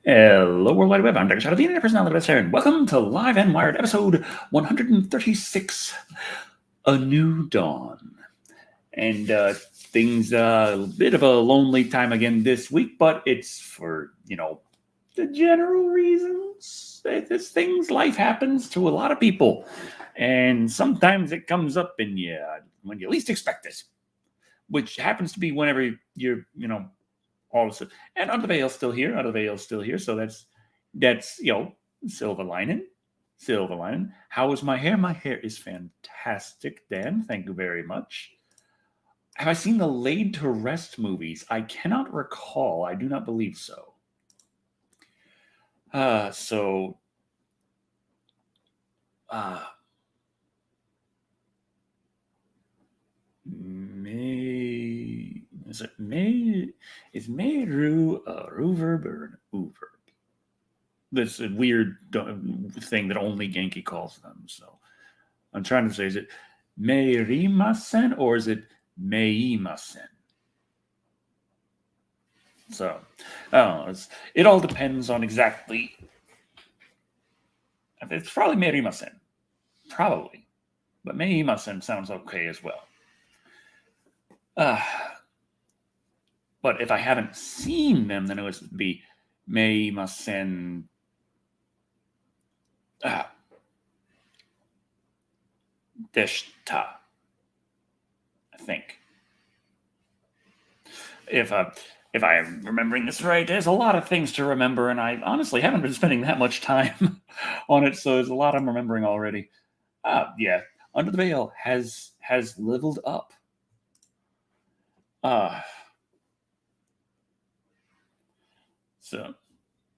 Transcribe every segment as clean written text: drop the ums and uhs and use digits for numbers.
Hello, World Wide Web. I'm Dr. Shadow, the internet personality best and welcome to Live and Wired, episode 136, A New Dawn. And things a bit of a lonely time again this week, but it's for, the general reasons. It's things, life happens to a lot of people. And sometimes it comes up in you when you least expect it, which happens to be whenever you're, all of a sudden. And Under the Veil's still here. Under the Veil's still here. So that's silver lining. Silver lining. How is my hair? My hair is fantastic, Dan. Thank you very much. Have I seen the Laid to Rest movies? I cannot recall. I do not believe so. So May is it May? Is Mayru a reverb or an ooverb? This weird thing that only Genki calls them. So I'm trying to say, is it Meirimasen or is it Meimasen? So, it all depends on exactly. It's probably Meirimasen. Probably. But Meimasen sounds okay as well. But if I haven't seen them, then it would be Meimasen. Deshta, I think. If I'm remembering this right, there's a lot of things to remember, and I honestly haven't been spending that much time on it, so there's a lot I'm remembering already. Yeah, Under the Veil has leveled up. So,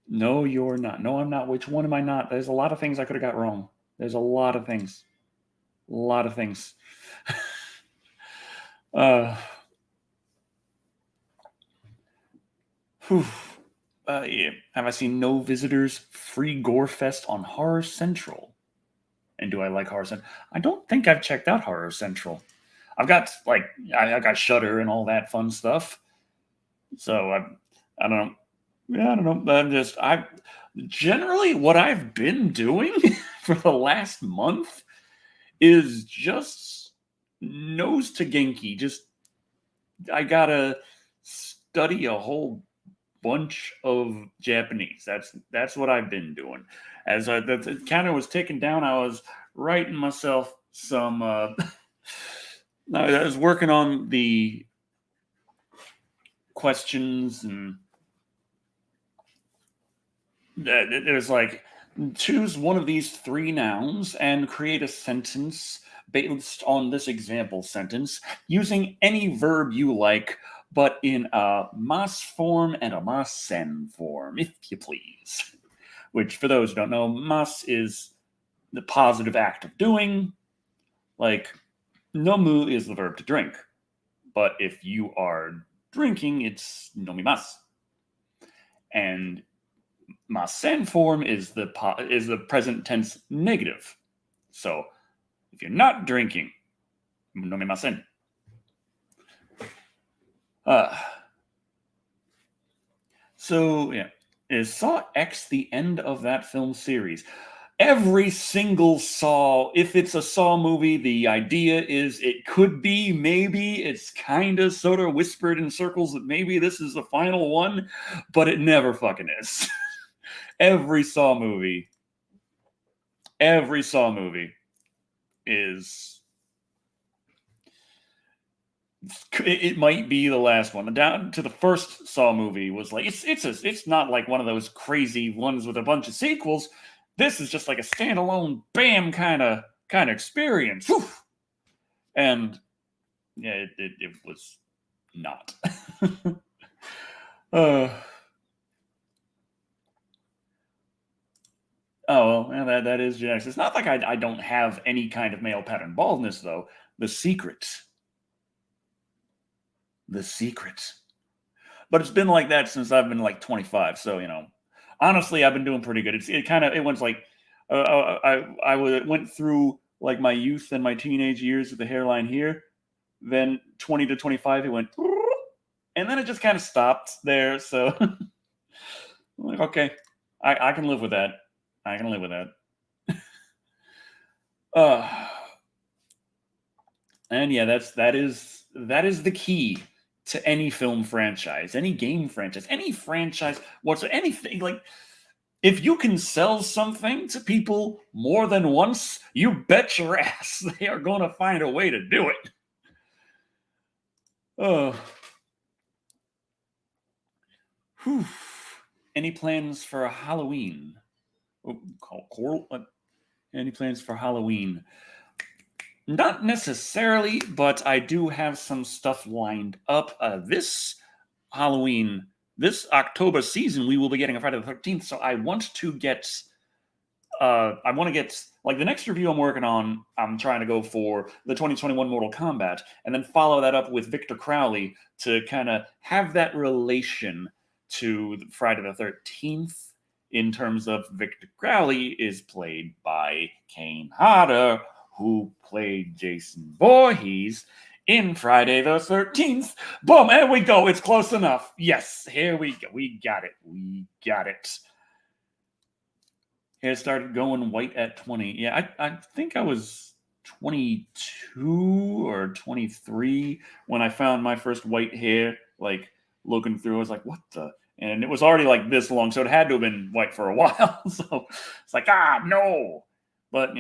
no, you're not. No, I'm not. Which one am I not? There's a lot of things I could have got wrong. There's a lot of things. A lot of things. Yeah. Have I seen No Visitors Free Gore Fest on Horror Central? And do I like Horror Central? I don't think I've checked out Horror Central. I've got I got Shudder and all that fun stuff. So I don't know. Yeah, I don't know. I generally what I've been doing for the last month is just nose to Genki. Just I gotta study a whole bunch of Japanese. That's what I've been doing. As the counter was ticking down, I was writing myself some. I was working on the questions, and it was like, choose one of these three nouns and create a sentence based on this example sentence using any verb you like, but in a mas form and a masen form, if you please. Which, for those who don't know, mas is the positive act of doing. Like, nomu is the verb to drink. But if you are drinking, it's nomimasu. And masen form is the present tense negative. So if you're not drinking, nomimasen. So yeah, is Saw X the end of that film series? Every single Saw, if it's a Saw movie, the idea is it could be, maybe, it's kind of sort of whispered in circles that maybe this is the final one, but it never fucking is. Every Saw movie is, it might be the last one. Down to the first Saw movie was like, it's not like one of those crazy ones with a bunch of sequels. This is just like a standalone, bam, kind of experience. Whew. And yeah, it was not. Oh, well, that is genetics. It's not like I don't have any kind of male pattern baldness, though. The secret. But it's been like that since I've been like 25. So, honestly, I've been doing pretty good. It went like, I went through like my youth and my teenage years with the hairline here. Then 20 to 25, it went, and then it just kind of stopped there. So, I'm like, okay, I can live with that. I can live with that. Uh, and yeah, that is the key to any film franchise, any game franchise, any franchise, what's anything like. If you can sell something to people more than once, you bet your ass they are going to find a way to do it. Oh, whew. Any plans for Halloween? Oh, Coral, any plans for Halloween? Not necessarily, but I do have some stuff lined up. This Halloween, this October season, we will be getting a Friday the 13th. So I want to get like the next review I'm working on. I'm trying to go for the 2021 Mortal Kombat, and then follow that up with Victor Crowley to kind of have that relation to Friday the 13th. In terms of Victor Crowley is played by Kane Hodder, who played Jason Voorhees in Friday the 13th. Boom, there we go. It's close enough. Yes, here we go. We got it. We got it. Hair started going white at 20. Yeah, I think I was 22 or 23 when I found my first white hair. Like looking through, I was like, what the? And it was already like this long, so it had to have been white for a while. So it's like, no. But,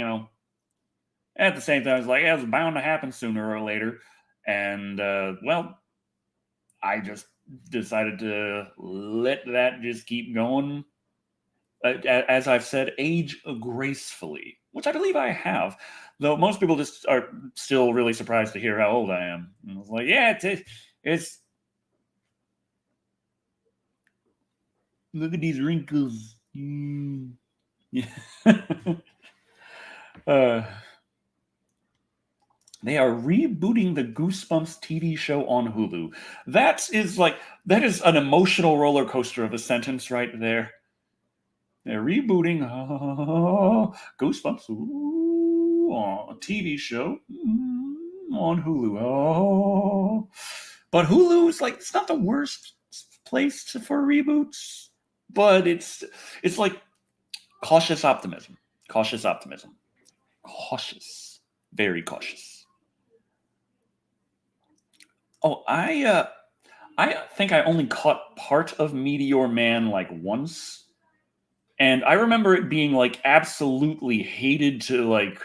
at the same time, it's like, it was bound to happen sooner or later. And, well, I just decided to let that just keep going. As I've said, age gracefully, which I believe I have. Though most people just are still really surprised to hear how old I am. And I was like, yeah, it's look at these wrinkles. Yeah. They are rebooting the Goosebumps TV show on Hulu. That is an emotional roller coaster of a sentence right there. They're rebooting Goosebumps a TV show on Hulu. Oh, but Hulu is like it's not the worst place for reboots, but it's like cautious optimism. Cautious optimism. Cautious. Very cautious. Oh, I think I only caught part of Meteor Man like once. And I remember it being like absolutely hated to like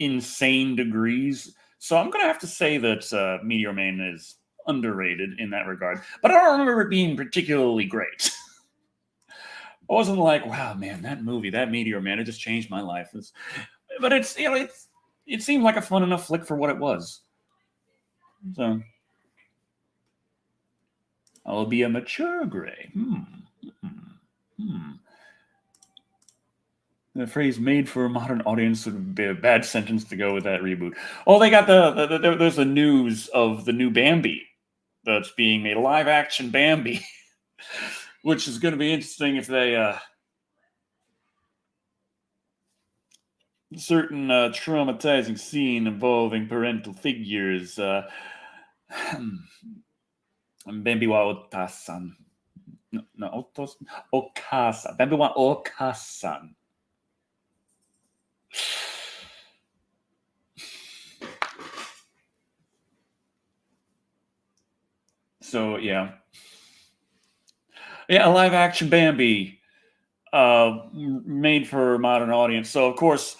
insane degrees. So I'm gonna have to say that Meteor Man is underrated in that regard. But I don't remember it being particularly great. I wasn't like, wow, man, that movie, that Meteor Man, it just changed my life. But it seemed like a fun enough flick for what it was. So I'll be a mature gray. The phrase "made for a modern audience" would be a bad sentence to go with that reboot. Oh, they got there's the news of the new Bambi that's being made, a live action Bambi, which is going to be interesting if they certain traumatizing scene involving parental figures. Bambi wa otasan. No, okasan. Bambi wa okasan. So yeah, a live action Bambi made for a modern audience. So of course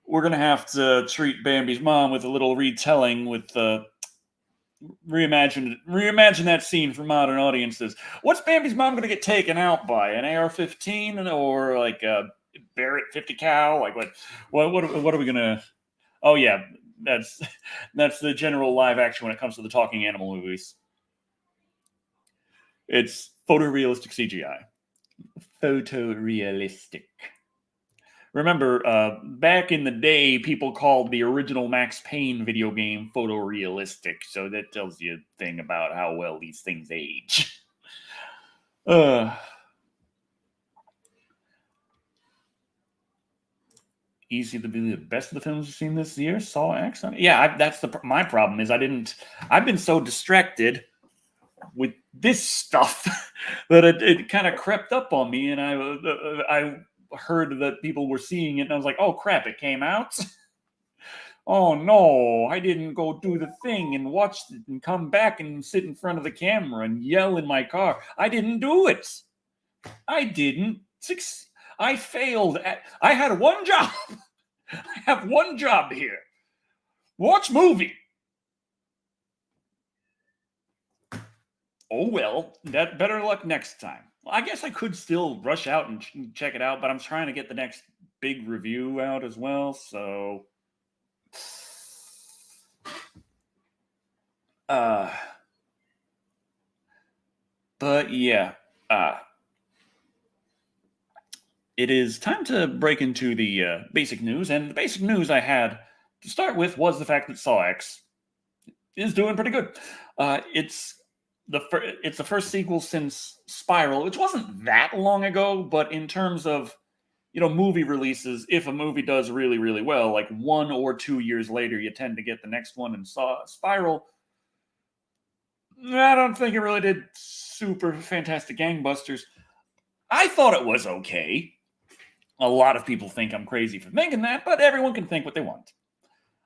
we're gonna have to treat Bambi's mom with a little retelling with reimagine that scene for modern audiences. What's Bambi's mom gonna get taken out by? An AR-15 or like a Barrett 50 cal? Like what are we gonna? Oh yeah, that's that's the general live action when it comes to the talking animal movies. It's photorealistic CGI. Photorealistic. Remember, back in the day, people called the original Max Payne video game photorealistic, so that tells you a thing about how well these things age. Easy to be the best of the films we've seen this year. Saw X. Yeah, that's my problem is I didn't. I've been so distracted with this stuff that it kind of crept up on me, and I heard that people were seeing it, and I was like, oh crap, it came out. Oh no, I didn't go do the thing and watch it and come back and sit in front of the camera and yell in my car. I didn't do it. I didn't. I failed. I had one job. I have one job here. Watch movie. Oh well, that better luck next time. Well, I guess I could still rush out and check it out, but I'm trying to get the next big review out as well, so but yeah, it is time to break into the basic news, and the basic news I had to start with was the fact that Saw X is doing pretty good. It's the first sequel since Spiral, which wasn't that long ago, but in terms of movie releases, if a movie does really, really well, like 1 or 2 years later, you tend to get the next one. And Spiral, I don't think it really did super fantastic gangbusters. I thought it was okay. A lot of people think I'm crazy for thinking that, but everyone can think what they want.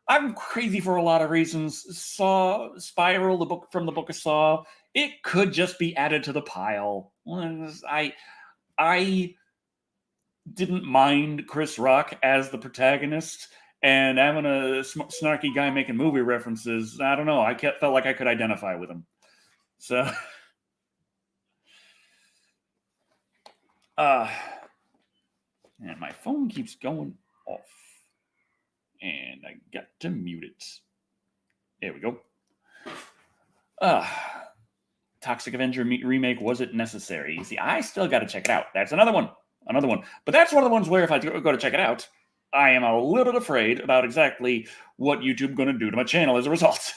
I'm crazy for a lot of reasons. Spiral, the book from the Book of Saw, it could just be added to the pile. I didn't mind Chris Rock as the protagonist, and having a snarky guy making movie references, I don't know. I felt like I could identify with him. So, and my phone keeps going off, and I got to mute it. There we go. Toxic Avenger remake, was it necessary? You see, I still got to check it out. That's another one. But that's one of the ones where if I go to check it out, I am a little bit afraid about exactly what YouTube's going to do to my channel as a result.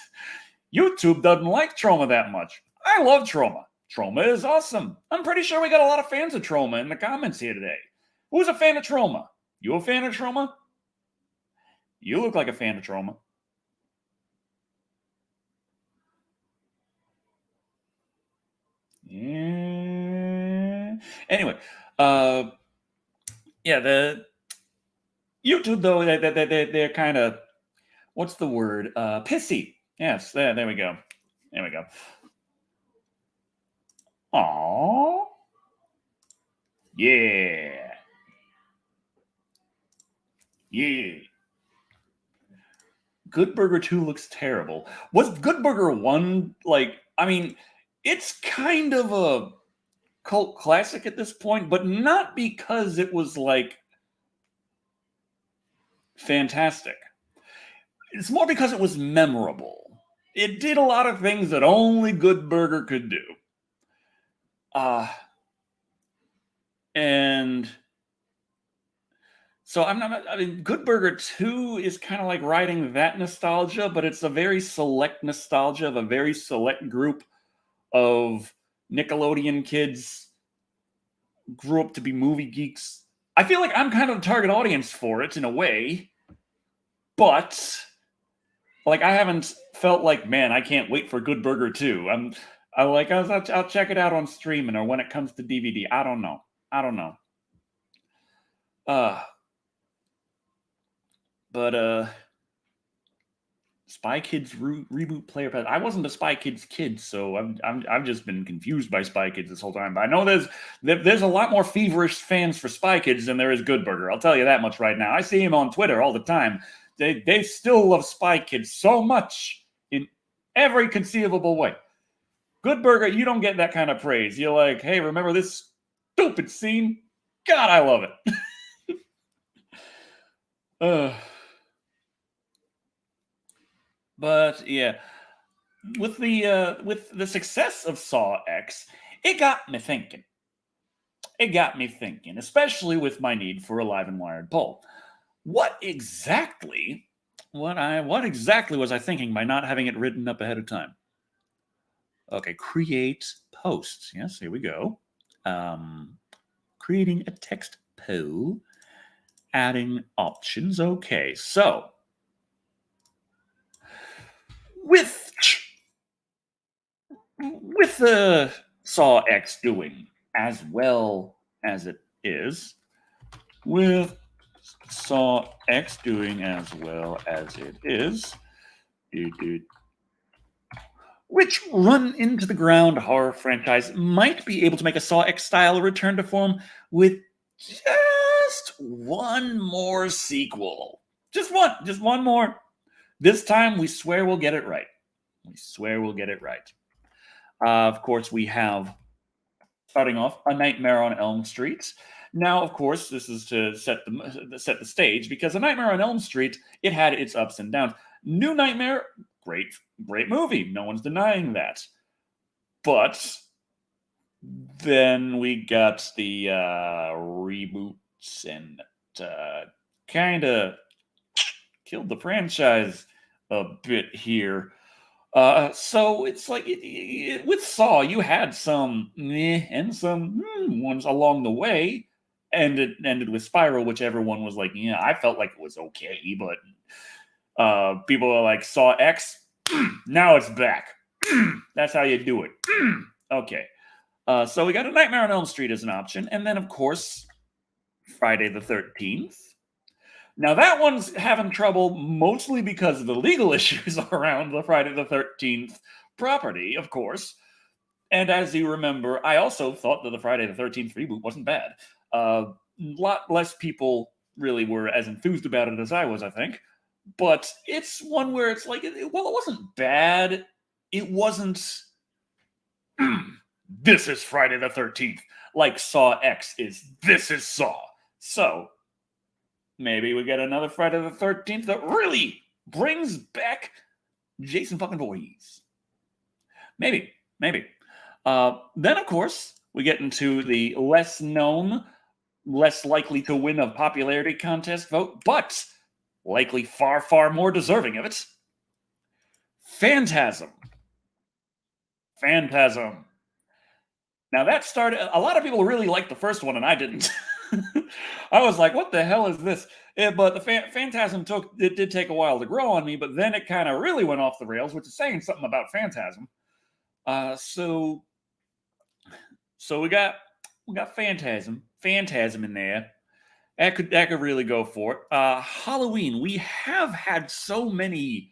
YouTube doesn't like Trauma that much. I love Trauma. Trauma is awesome. I'm pretty sure we got a lot of fans of Trauma in the comments here today. Who's a fan of Trauma? You a fan of Trauma? You look like a fan of Trauma. Yeah. Anyway, yeah, the YouTube though they're kind of, what's the word? Pissy. Yes, there we go. There we go. Aww. Yeah. Yeah. Good Burger 2 looks terrible. Was Good Burger 1 like, I mean, it's kind of a cult classic at this point, but not because it was like fantastic. It's more because it was memorable. It did a lot of things that only Good Burger could do. And so I mean, Good Burger 2 is kind of like riding that nostalgia, but it's a very select nostalgia of a very select group of Nickelodeon kids grew up to be movie geeks. I feel like I'm kind of the target audience for it in a way, but like I haven't felt like, man, I can't wait for Good Burger 2. I'll check it out on streaming or when it comes to DVD. I don't know. But Spy Kids reboot player pass. I wasn't a Spy Kids kid, so I've just been confused by Spy Kids this whole time. But I know there's a lot more feverish fans for Spy Kids than there is Good Burger. I'll tell you that much right now. I see him on Twitter all the time. They still love Spy Kids so much in every conceivable way. Good Burger, you don't get that kind of praise. You're like, hey, remember this stupid scene? God, I love it. But yeah, with the success of Saw X, it got me thinking. Especially with my need for a live and wired poll. What exactly was I thinking by not having it written up ahead of time? Okay, create post. Yes, here we go. Creating a text poll, adding options. Okay, so with with the Saw X doing as well as it is, with Saw X doing as well as it is, which run into the ground horror franchise might be able to make a Saw X style return to form with just one more sequel. Just one more. This time, we swear we'll get it right. We swear we'll get it right. Of course, we have, starting off, A Nightmare on Elm Street. Now, of course, this is to set the stage, because A Nightmare on Elm Street, it had its ups and downs. New Nightmare, great movie. No one's denying that. But then we got the reboots, and kind of killed the franchise a bit here. So it's like with Saw, you had some meh and some ones along the way, and it ended with Spiral, which everyone was like, yeah, I felt like it was okay, but people are like, Saw X, now it's back. That's how you do it. Okay. So we got A Nightmare on Elm Street as an option, and then, of course, Friday the 13th. Now, that one's having trouble mostly because of the legal issues around the Friday the 13th property, of course. And as you remember, I also thought that the Friday the 13th reboot wasn't bad. A lot less people really were as enthused about it as I was, I think. But it's one where it's like, well, it wasn't bad. It wasn't, this is Friday the 13th, like Saw X is, this is Saw. So, maybe we get another Friday the 13th that really brings back Jason fucking Voorhees. Maybe. Then, of course, we get into the less known, less likely to win a popularity contest vote, but likely far, far more deserving of it. Phantasm. Now, that started, a lot of people really liked the first one, and I didn't. I was like, what the hell is this? But the Phantasm did take a while to grow on me, but then it kind of really went off the rails, which is saying something about Phantasm. So we got Phantasm in there. That could really go for it. Halloween, we have had so many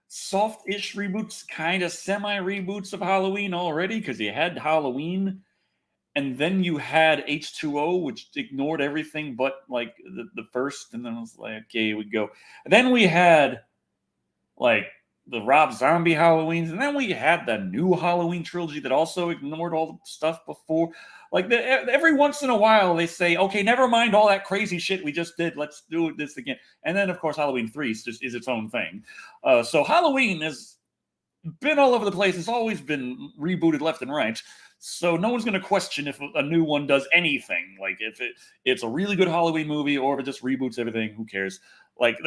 soft-ish reboots, kind of semi-reboots of Halloween already, because you had Halloween, and then you had H2O, which ignored everything but like the first, and then I was like, okay, here we go. And then we had like the Rob Zombie Halloweens, and then we had the new Halloween trilogy that also ignored all the stuff before. Like every once in a while, they say, okay, never mind all that crazy shit we just did. Let's do this again. And then, of course, Halloween 3 is its own thing. So Halloween has been all over the place. It's always been rebooted left and right. So no one's going to question if a new one does anything. Like if it's a really good Halloween movie or if it just reboots everything, who cares? Like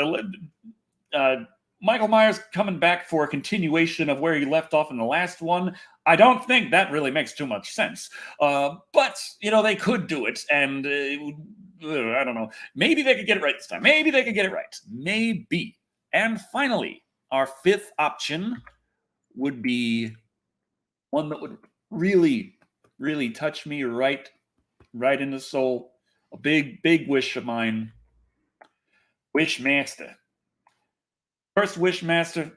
Michael Myers coming back for a continuation of where he left off in the last one, I don't think that really makes too much sense. But, they could do it, and I don't know. Maybe they could get it right this time. Maybe they could get it right. Maybe. And finally, our fifth option would be one that would really, really touch me right in the soul. A big, big wish of mine. Wishmaster. First Wishmaster,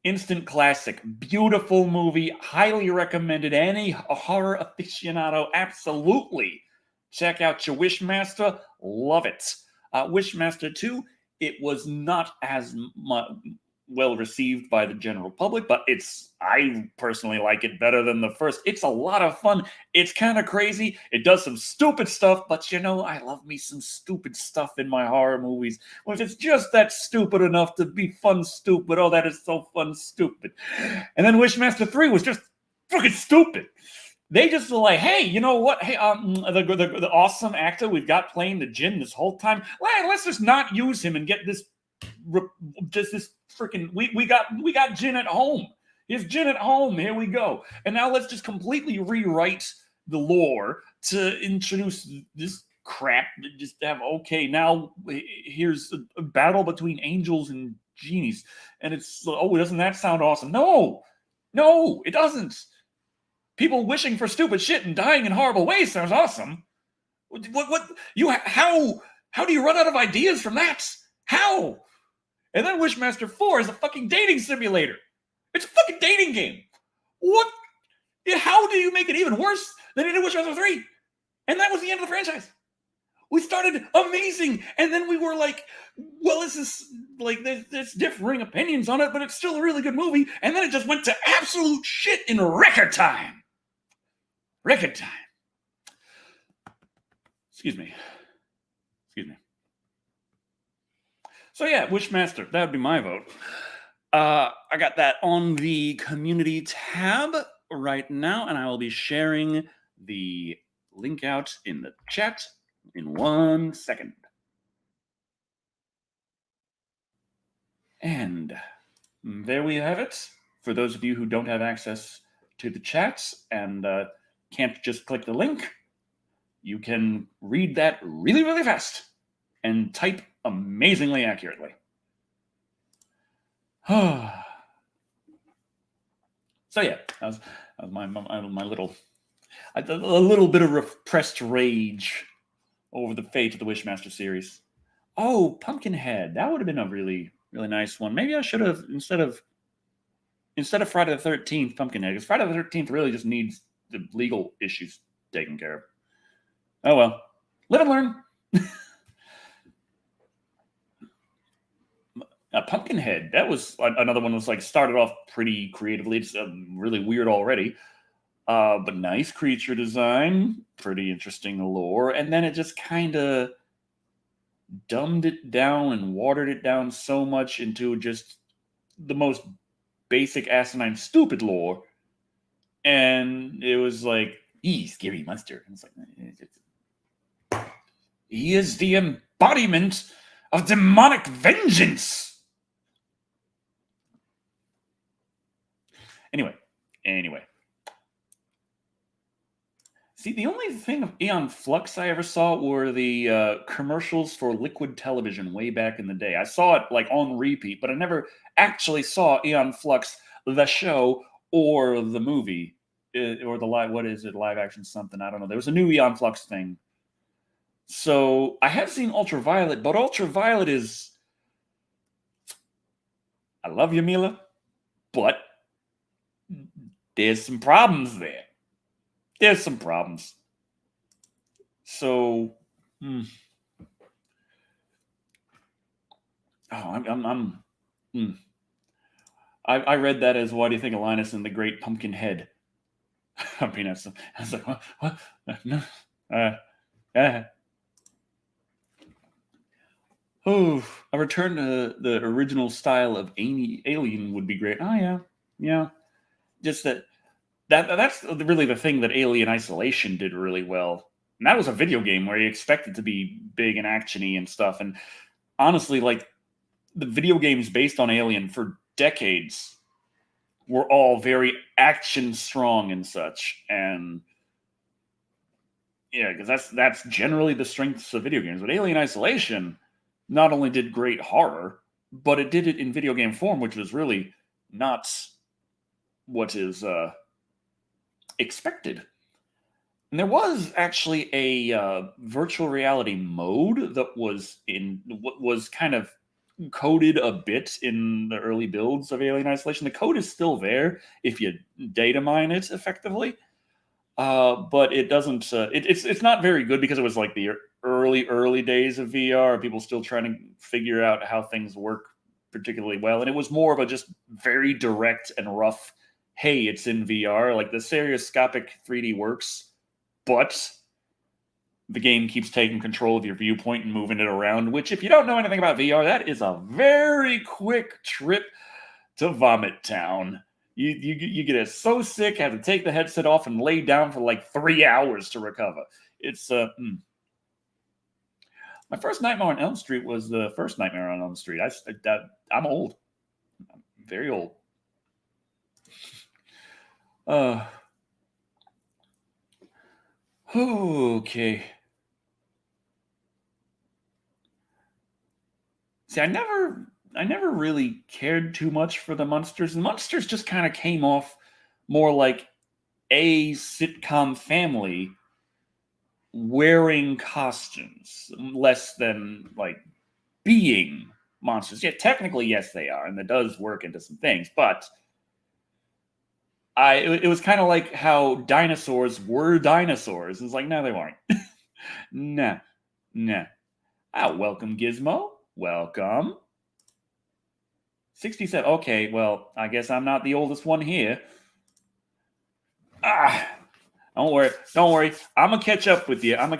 instant classic, beautiful movie, highly recommended. Any horror aficionado, absolutely check out your Wishmaster. Love it. Wishmaster 2, it was not as well received by the general public, but I personally like it better than the first. It's a lot of fun. It's kind of crazy. It does some stupid stuff, but I love me some stupid stuff in my horror movies. Well, if it's just that stupid enough to be fun stupid, oh, that is so fun stupid. And then Wishmaster 3 was just fucking stupid. They just were like, hey, you know what? Hey, the awesome actor we've got playing the Djinn this whole time, let's just not use him and get this freaking we got Djinn at home. Here's Djinn at home. Here we go. And now let's just completely rewrite the lore to introduce this crap. Just have now here's a battle between angels and genies, and it's doesn't that sound awesome? No, No, it doesn't. People wishing for stupid shit and dying in horrible ways sounds awesome. How do you run out of ideas from that? How? And then Wishmaster 4 is a fucking dating simulator. It's a fucking dating game. What? How do you make it even worse than you did Wishmaster 3? And that was the end of the franchise. We started amazing, and then we were like, well, this is like, there's differing opinions on it, but it's still a really good movie. And then it just went to absolute shit in record time. Record time. Excuse me. So yeah, Wishmaster, that would be my vote. I got that on the community tab right now, and I will be sharing the link out in the chat in 1 second. And there we have it. For those of you who don't have access to the chats and can't just click the link, you can read that really, really fast and type amazingly accurately. So yeah, that was my little, a little bit of repressed rage over the fate of the Wishmaster series. Oh, Pumpkinhead, that would have been a really, really nice one. Maybe I should have, instead of Friday the 13th, Pumpkinhead, because Friday the 13th really just needs the legal issues taken care of. Oh well, live and learn. Pumpkinhead, that was another one. Was like started off pretty creatively. It's really weird already, but nice creature design, pretty interesting lore, and then it just kind of dumbed it down and watered it down so much into just the most basic, asinine, stupid lore, and it was like, scary monster. And it's like, he is the embodiment of demonic vengeance. Anyway. See, the only thing of Aeon Flux I ever saw were the commercials for Liquid Television way back in the day. I saw it like on repeat, but I never actually saw Aeon Flux, the show, or the movie, or the live action something. I don't know. There was a new Aeon Flux thing. So I have seen Ultraviolet, but Ultraviolet is... I love you, Mila, but there's some problems there. There's some problems. So, I read that as, why do you think of Linus and the Great Pumpkinhead? I mean, I was like, what? No. A return to the original style of Alien would be great. Oh yeah. Just that's really the thing that Alien Isolation did really well. And that was a video game where you expect it to be big and actiony and stuff. And honestly, like, the video games based on Alien for decades were all very action strong and such. And yeah, because that's generally the strengths of video games. But Alien Isolation not only did great horror, but it did it in video game form, which was really not what is expected. And there was actually a virtual reality mode that was kind of coded a bit in the early builds of Alien Isolation. The code is still there if you data mine it effectively, but it doesn't. It's not very good because it was like the early days of VR. People still trying to figure out how things work particularly well, and it was more of a just very direct and rough. Hey, it's in VR. Like, the stereoscopic 3D works, but the game keeps taking control of your viewpoint and moving it around, which, if you don't know anything about VR, that is a very quick trip to Vomit Town. You get it so sick, have to take the headset off and lay down for like 3 hours to recover. It's my first Nightmare on Elm Street was the first Nightmare on Elm Street. I'm old. I'm very old. Okay. See, I never really cared too much for the Munsters. The Munsters just kind of came off more like a sitcom family wearing costumes, less than like being monsters. Yeah, technically, yes, they are, and that does work into some things, but it was kind of like how dinosaurs were dinosaurs. It's like, no, they weren't. Nah, nah. Welcome, Gizmo. Welcome. 67. Okay, well, I guess I'm not the oldest one here. Don't worry. Don't worry. I'm gonna catch up with you. And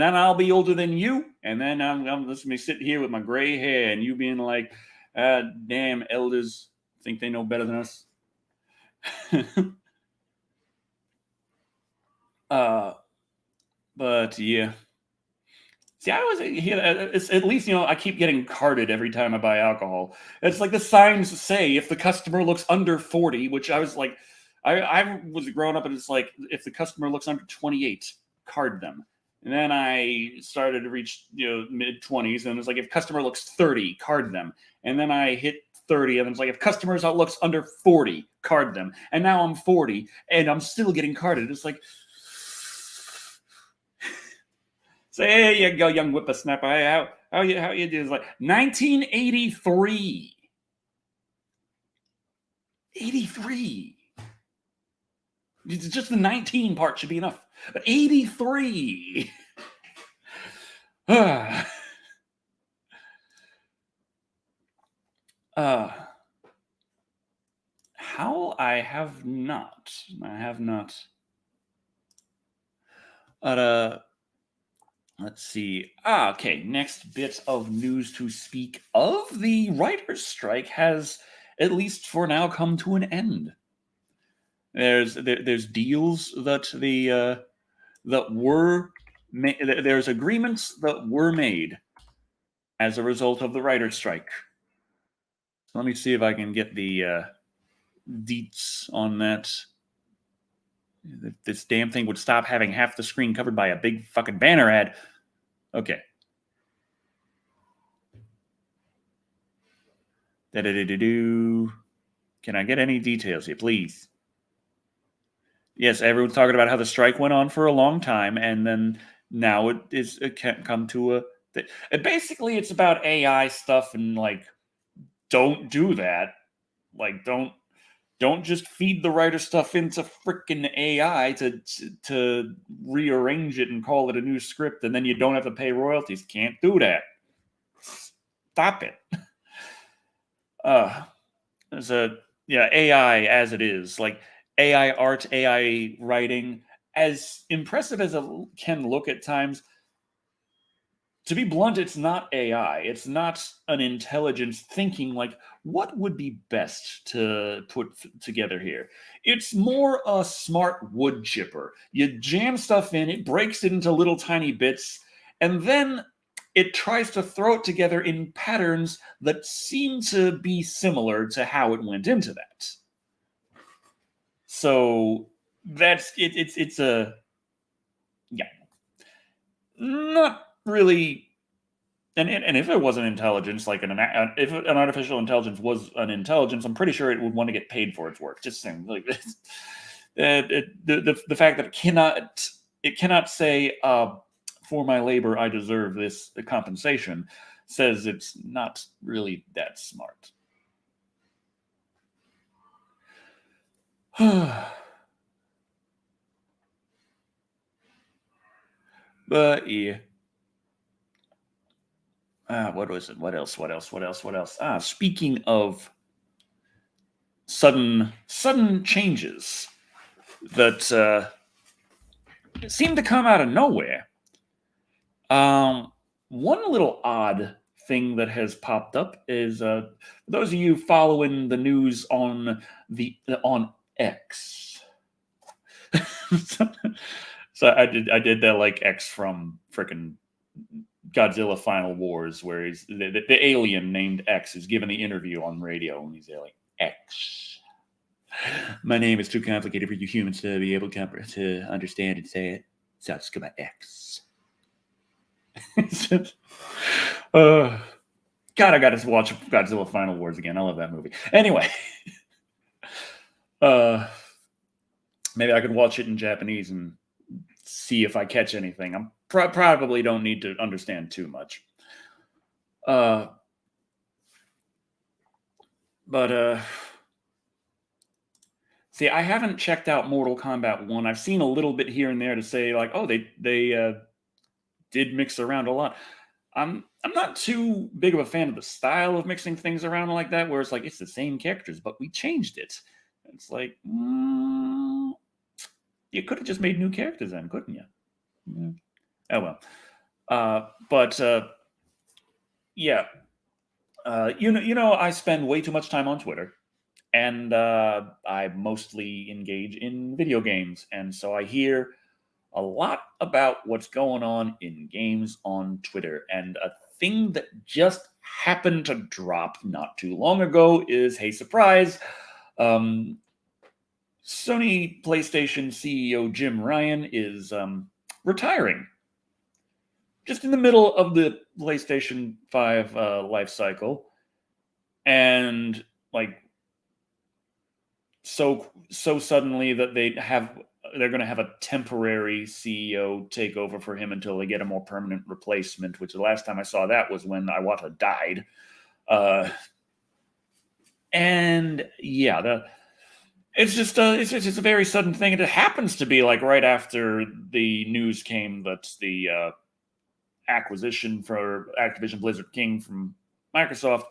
then I'll be older than you. And then I'm just gonna sit here with my gray hair, and you being like, damn elders think they know better than us. But yeah. See, I was here. It's at least I keep getting carded every time I buy alcohol. It's like the signs say if the customer looks under 40, which I was like, I was growing up and it's like if the customer looks under 28, card them. And then I started to reach mid 20s and it's like if customer looks 30, card them. And then I hit 30 and it's like if customers looks under 40, card them. And now I'm 40 and I'm still getting carded. It's like. So there you go, young whippersnapper. Hey, how you do? It's like 1983. 83. Just the 19 part should be enough. But 83. How I have not. Let's see. Okay. Next bit of news to speak of. The writer's strike has, at least for now, come to an end. There's deals that there's agreements that were made as a result of the writer's strike. So let me see if I can get the deets on that. This damn thing would stop having half the screen covered by a big fucking banner ad. Okay. Da-da-da-da-do. Can I get any details here, please? Yes, everyone's talking about how the strike went on for a long time, and then now it can't come to a. Basically, it's about AI stuff, and like, don't do that. Like, don't just feed the writer stuff into frickin' AI to rearrange it and call it a new script, and then you don't have to pay royalties. Can't do that. Stop it. There's AI as it is, like AI art, AI writing, as impressive as it can look at times. To be blunt, it's not AI. It's not an intelligence thinking like, what would be best to put together here? It's more a smart wood chipper. You jam stuff in, it breaks it into little tiny bits, and then it tries to throw it together in patterns that seem to be similar to how it went into that. So that's it. It's a not really. And if it was an intelligence, like if an artificial intelligence was an intelligence, I'm pretty sure it would want to get paid for its work. Just saying, like the fact that it cannot say, for my labor I deserve this compensation, says it's not really that smart. But yeah. What was it? What else? Speaking of sudden changes that seem to come out of nowhere. One little odd thing that has popped up is for those of you following the news on X. So I did that like X from frickin' Godzilla Final Wars, where he's the alien named X is giving the interview on radio, and he's there like, X. My name is too complicated for you humans to be able to understand and say it, so I'll just go by X. God, I got to watch Godzilla Final Wars again. I love that movie. Anyway, Maybe I could watch it in Japanese and see if I catch anything. I probably don't need to understand too much. But see, I haven't checked out Mortal Kombat 1. I've seen a little bit here and there to say like, oh, they did mix around a lot. I'm not too big of a fan of the style of mixing things around like that, where it's like it's the same characters, but we changed it. It's like you could have just made new characters then, couldn't you? Yeah. Oh well. But yeah, you know, I spend way too much time on Twitter, and I mostly engage in video games, and so I hear a lot about what's going on in games on Twitter. And a thing that just happened to drop not too long ago is, hey, surprise, Sony PlayStation CEO Jim Ryan is retiring. Just in the middle of the PlayStation 5 life cycle. And like so suddenly that they're going to have a temporary CEO take over for him until they get a more permanent replacement, which the last time I saw that was when Iwata died. And yeah, it's just a very sudden thing. And it happens to be like right after the news came that the acquisition for Activision Blizzard King from Microsoft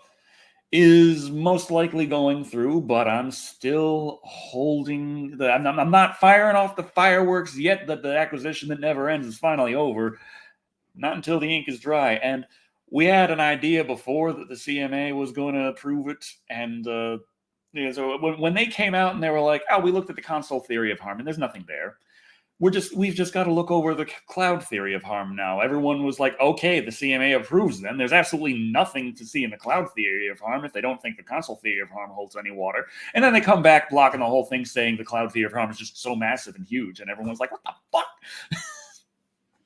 is most likely going through, but I'm still holding I'm not firing off the fireworks yet that the acquisition that never ends is finally over. Not until the ink is dry. And we had an idea before that the CMA was going to approve it. And so when they came out and they were like, oh, we looked at the console theory of harm and there's nothing there. We've just got to look over the cloud theory of harm now. Everyone was like, okay, the CMA approves them. There's absolutely nothing to see in the cloud theory of harm if they don't think the console theory of harm holds any water. And then they come back blocking the whole thing, saying the cloud theory of harm is just so massive and huge. And everyone's like, what the fuck?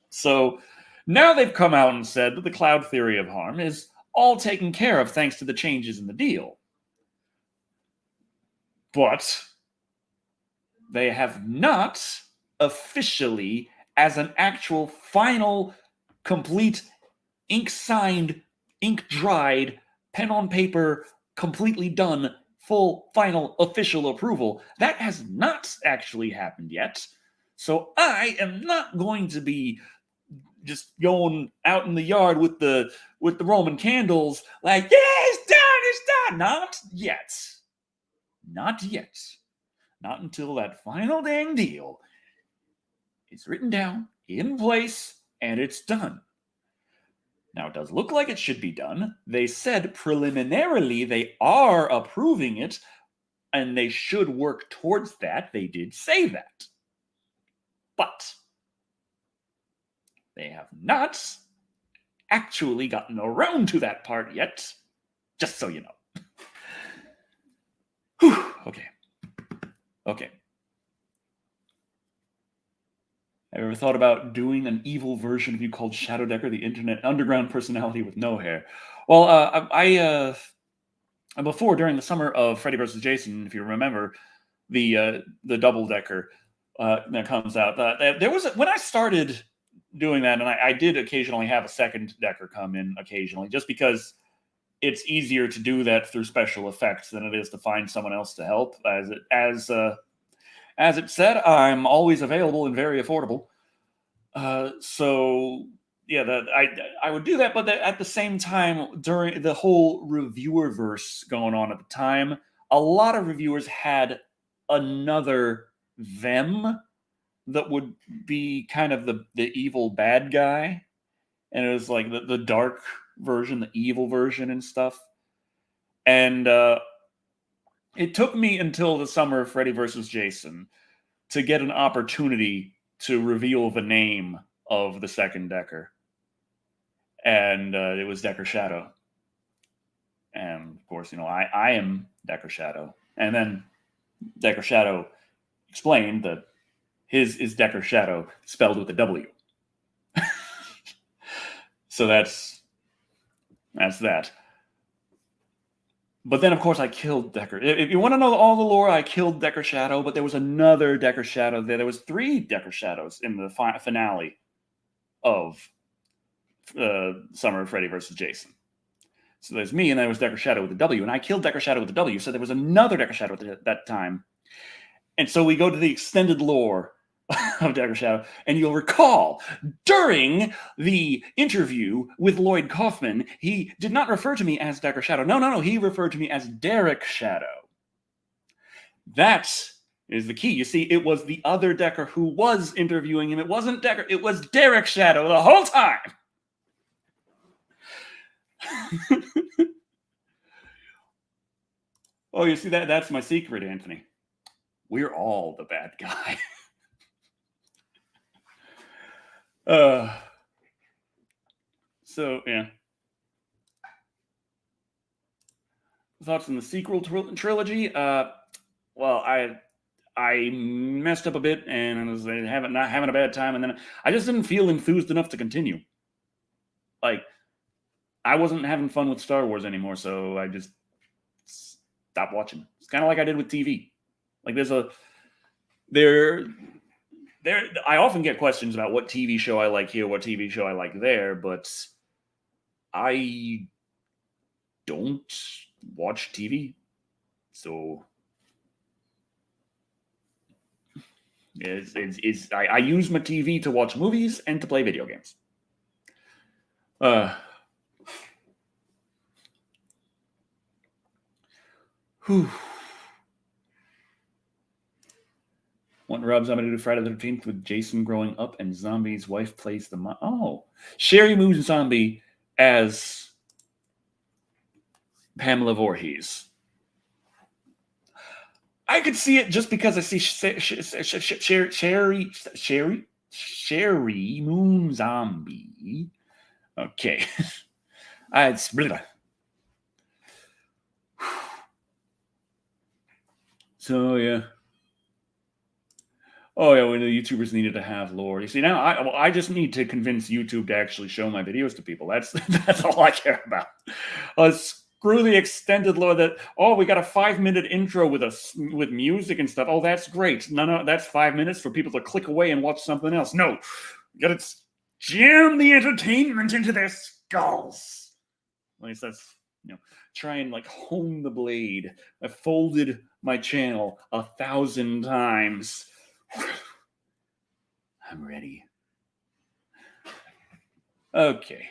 So now they've come out and said that the cloud theory of harm is all taken care of thanks to the changes in the deal. But they have not officially, as an actual final, complete, ink signed, ink dried, pen on paper, completely done, full, final, official approval. That has not actually happened yet. So I am not going to be just going out in the yard with the Roman candles, like, yeah, it's done. Not yet. Not yet. Not until that final dang deal is written down, in place, and it's done. Now, it does look like it should be done. They said preliminarily they are approving it, and they should work towards that. They did say that. But they have not actually gotten around to that part yet, just so you know. Whew, okay. Have you ever thought about doing an evil version of you called Shadow Decker, the internet underground personality with no hair? Well, I before, during the summer of Freddy vs. Jason, if you remember, the double decker that comes out, there was when I started doing that, and I did occasionally have a second decker come in occasionally, just because it's easier to do that through special effects than it is to find someone else to help. As it said, I'm always available and very affordable. So yeah, I would do that, but at the same time, during the whole reviewer-verse going on at the time, a lot of reviewers had another them that would be kind of the evil bad guy, and it was like the dark version, the evil version and stuff. And it took me until the summer of Freddy vs. Jason to get an opportunity to reveal the name of the second Decker. And it was Decker Shadow. And of course, I am Decker Shadow. And then Decker Shadow explained that his is Decker Shadow spelled with a W. So that's that. But then, of course, I killed Decker. If you want to know all the lore, I killed Decker Shadow, but there was another Decker Shadow there. There was 3 Decker Shadows in the finale of Summer of Freddy versus Jason. So there's me, and there was Decker Shadow with the W, and I killed Decker Shadow with the W, so there was another Decker Shadow at that time. And so we go to the extended lore of Decker Shadow, and you'll recall during the interview with Lloyd Kaufman, he did not refer to me as Decker Shadow. No, he referred to me as Derek Shadow. That is the key. You see, it was the other Decker who was interviewing him. It wasn't Decker, it was Derek Shadow the whole time. Oh, you see, that's my secret, Anthony. We're all the bad guy. So, yeah. Thoughts on the sequel trilogy? Well, I messed up a bit, and I was not having a bad time, and then I just didn't feel enthused enough to continue. Like, I wasn't having fun with Star Wars anymore, so I just stopped watching. It's kind of like I did with TV. Like, I often get questions about what TV show I like here, what TV show I like there, but I don't watch TV, so I use my TV to watch movies and to play video games. Want Rob Zombie to do Friday the 13th with Jason growing up and Zombie's wife plays the mom. Oh, Sherry Moon Zombie as Pamela Voorhees. I could see it just because I see Sherry Moon Zombie. Okay. It's so yeah. Oh yeah, when the YouTubers needed to have lore. You see, now I just need to convince YouTube to actually show my videos to people. That's all I care about. Screw the extended lore that, oh, we got a 5-minute intro with music and stuff. Oh, that's great. No, that's 5 minutes for people to click away and watch something else. No, you gotta jam the entertainment into their skulls. At least that's, try and like hone the blade. I folded my channel 1,000 times. I'm ready. Okay.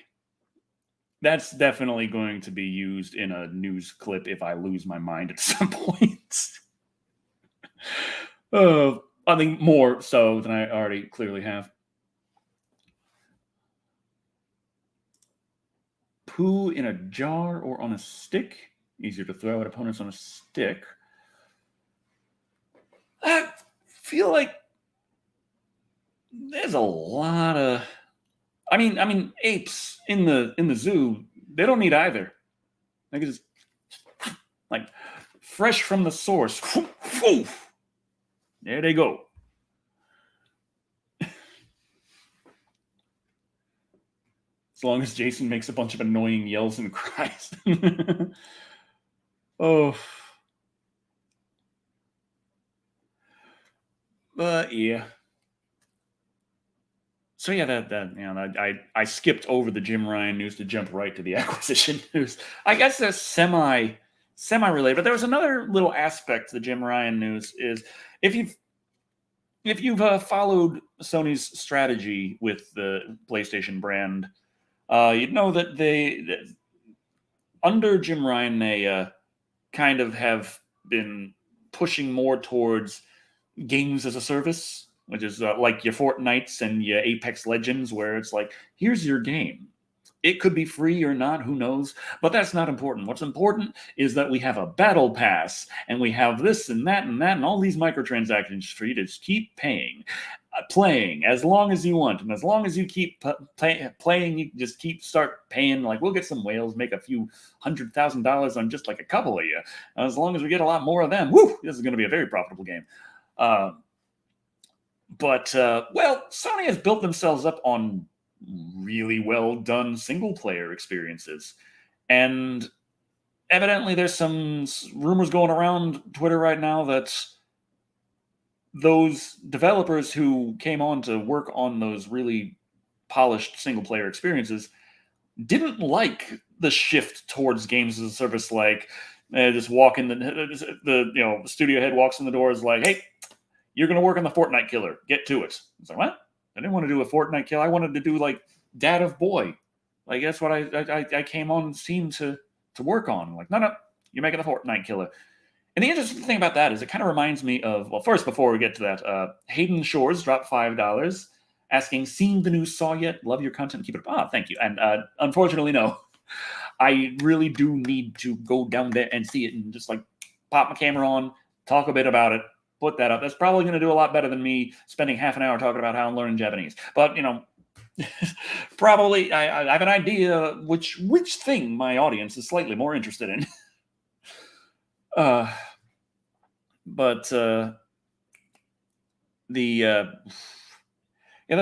That's definitely going to be used in a news clip if I lose my mind at some point. I think more so than I already clearly have. Poo in a jar or on a stick? Easier to throw at opponents on a stick. I feel like there's a lot of... I mean, apes in the zoo, they don't need either. They can just, like, fresh from the source. There they go. As long as Jason makes a bunch of annoying yells and cries. Oh. But yeah. So yeah, I skipped over the Jim Ryan news to jump right to the acquisition news. I guess they're semi-related, but there was another little aspect to the Jim Ryan news is if you've followed Sony's strategy with the PlayStation brand, you'd know that under Jim Ryan they kind of have been pushing more towards games as a service, which is like your Fortnites and your Apex Legends, where it's like, here's your game. It could be free or not, who knows? But that's not important. What's important is that we have a battle pass, and we have this and that and that, and all these microtransactions for you to just keep playing as long as you want. And as long as you keep playing, you just start paying. Like, we'll get some whales, make a few $100,000 on just like a couple of you. And as long as we get a lot more of them, woo, this is going to be a very profitable game. But Sony has built themselves up on really well done single player experiences, and evidently there's some rumors going around Twitter right now that those developers who came on to work on those really polished single player experiences didn't like the shift towards games as a service. Like, just walk in the studio head walks in the door, is like, hey, you're going to work on the Fortnite killer. Get to it. It's like, what? I didn't want to do a Fortnite killer. I wanted to do like Dad of Boy. Like, that's what I came on Steam to work on. Like, no, you're making a Fortnite killer. And the interesting thing about that is it kind of reminds me of, well, first, before we get to that, Hayden Shores dropped $5 asking, seen the new Saw yet? Love your content. Keep it up. Ah, thank you. And unfortunately, no. I really do need to go down there and see it and just like pop my camera on, talk a bit about it, put that up. That's probably going to do a lot better than me spending half an hour talking about how I'm learning Japanese. But, probably I have an idea which thing my audience is slightly more interested in. The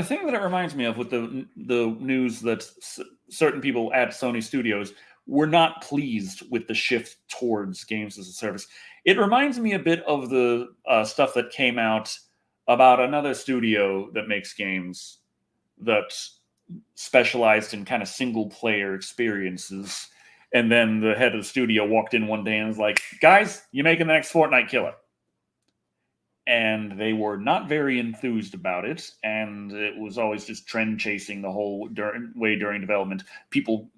thing that it reminds me of with the news that certain people at Sony Studios were not pleased with the shift towards games as a service. It reminds me a bit of the stuff that came out about another studio that makes games that specialized in kind of single player experiences. And then the head of the studio walked in one day and was like, guys, you're making the next Fortnite killer. And they were not very enthused about it. And it was always just trend chasing the whole way during development. People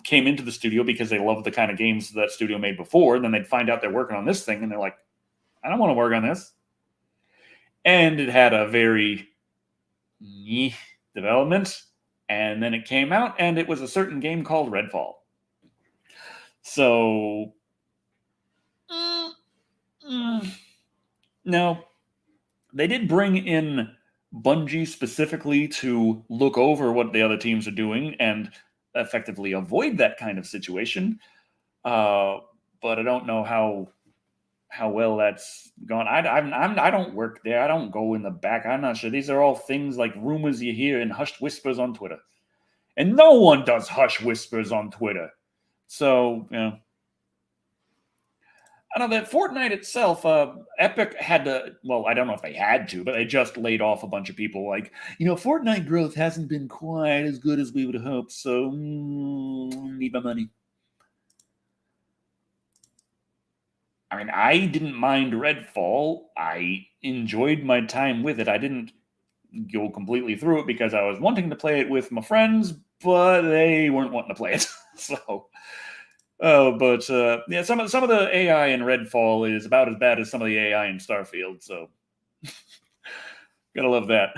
came into the studio because they loved the kind of games that studio made before. And then they'd find out they're working on this thing. And they're like, I don't want to work on this. And it had a very development. And then it came out and it was a certain game called Redfall. So, no. They did bring in Bungie specifically to look over what the other teams are doing and effectively avoid that kind of situation. But I don't know how well that's gone. I don't work there. I don't go in the back. I'm not sure. These are all things like rumors you hear and hushed whispers on Twitter. And no one does hush whispers on Twitter. So, I know that Fortnite itself, Epic had to, well, I don't know if they had to, but they just laid off a bunch of people. Like, Fortnite growth hasn't been quite as good as we would hope, so need my money. I mean, I didn't mind Redfall. I enjoyed my time with it. I didn't go completely through it because I was wanting to play it with my friends, but they weren't wanting to play it. So... yeah, some of the AI in Redfall is about as bad as some of the AI in Starfield, so gotta love that.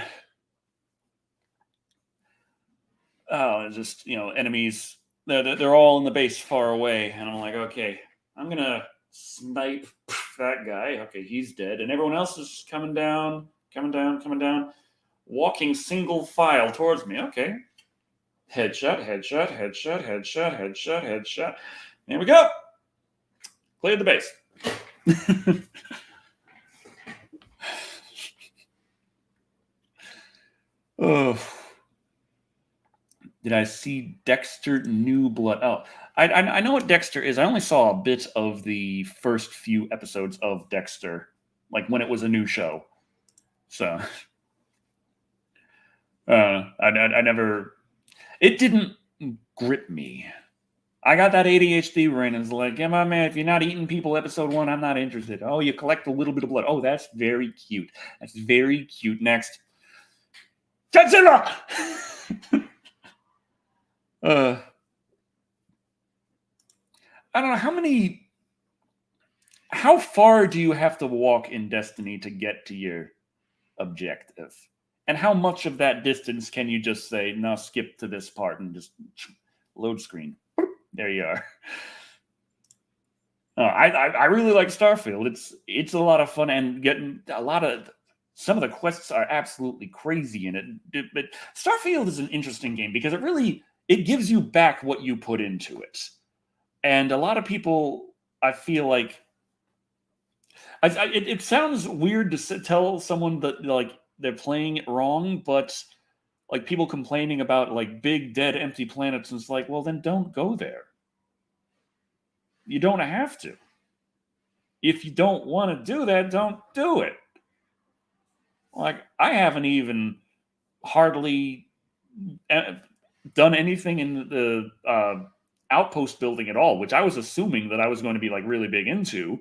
Oh, it's just enemies. They're all in the base far away, and I'm like, okay, I'm gonna snipe that guy. Okay, he's dead, and everyone else is coming down, walking single file towards me. Okay, headshot. There we go. Cleared the base. Oh. Did I see Dexter New Blood? Oh, I know what Dexter is. I only saw a bit of the first few episodes of Dexter, like when it was a new show. So, I never... It didn't grip me. I got that ADHD brain and it's like, yeah, my man, if you're not eating people episode 1, I'm not interested. Oh, you collect a little bit of blood. Oh, that's very cute. That's very cute. Next. Godzilla! I don't know, how far do you have to walk in Destiny to get to your objective? And how much of that distance can you just say, no, skip to this part and just load screen? There you are. I really like Starfield. It's a lot of fun and getting some of the quests are absolutely crazy in it. But Starfield is an interesting game because it gives you back what you put into it. And a lot of people, I feel like, it sounds weird to tell someone that like they're playing it wrong, but like people complaining about like big dead empty planets, and it's like, well, then don't go there. You don't have to. If you don't want to do that, don't do it. Like, I haven't even hardly done anything in the outpost building at all, which I was assuming that I was going to be like really big into,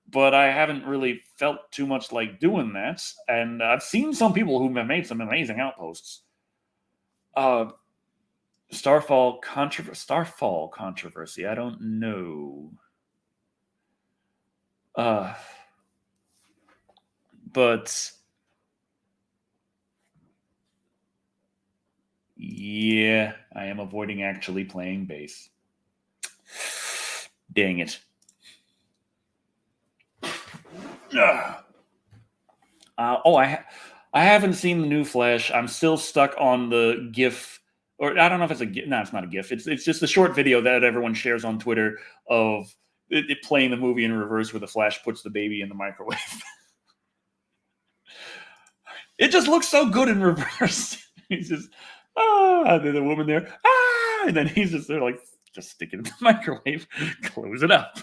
but I haven't really felt too much like doing that. And I've seen some people who have made some amazing outposts. Starfall controversy. I don't know. But yeah, I am avoiding actually playing base. Dang it. I haven't seen the new Flash. I'm still stuck on the GIF, or I don't know if it's a GIF. No, it's not a GIF. It's just a short video that everyone shares on Twitter of it playing the movie in reverse, where the Flash puts the baby in the microwave. It just looks so good in reverse. He's just and then the woman there and then he's just there like just stick it in the microwave, close it up.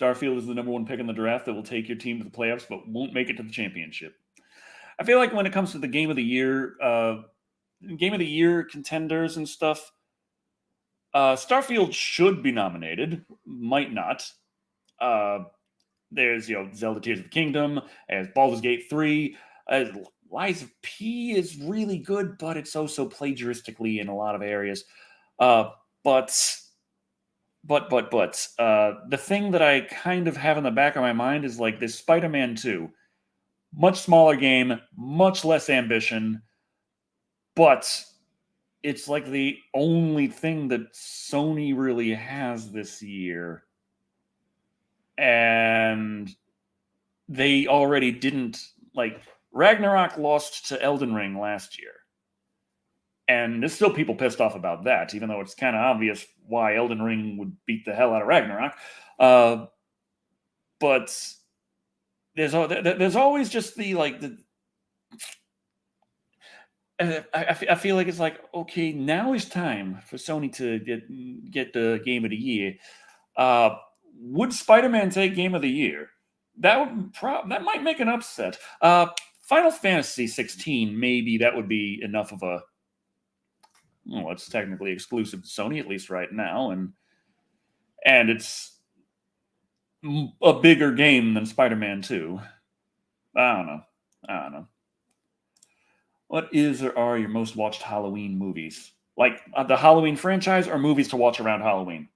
Starfield is the number one pick in the draft that will take your team to the playoffs, but won't make it to the championship. I feel like when it comes to the game of the year contenders and stuff, Starfield should be nominated, might not. There's Zelda Tears of the Kingdom, as Baldur's Gate 3, Lies of P is really good, but it's also plagiaristically in a lot of areas. But the thing that I kind of have in the back of my mind is like this Spider-Man 2. Much smaller game, much less ambition, but it's like the only thing that Sony really has this year. And they already didn't, like, Ragnarok lost to Elden Ring last year. And there's still people pissed off about that, even though it's kind of obvious why Elden Ring would beat the hell out of Ragnarok. But there's always just the like the. I feel like it's like, okay, now is time for Sony to get the Game of the Year. Would Spider-Man take Game of the Year? That might make an upset. Final Fantasy 16, maybe that would be enough of a. Well, it's technically exclusive to Sony, at least right now, and it's a bigger game than Spider-Man 2. I don't know. What is or are your most watched Halloween movies? Like the Halloween franchise or movies to watch around Halloween?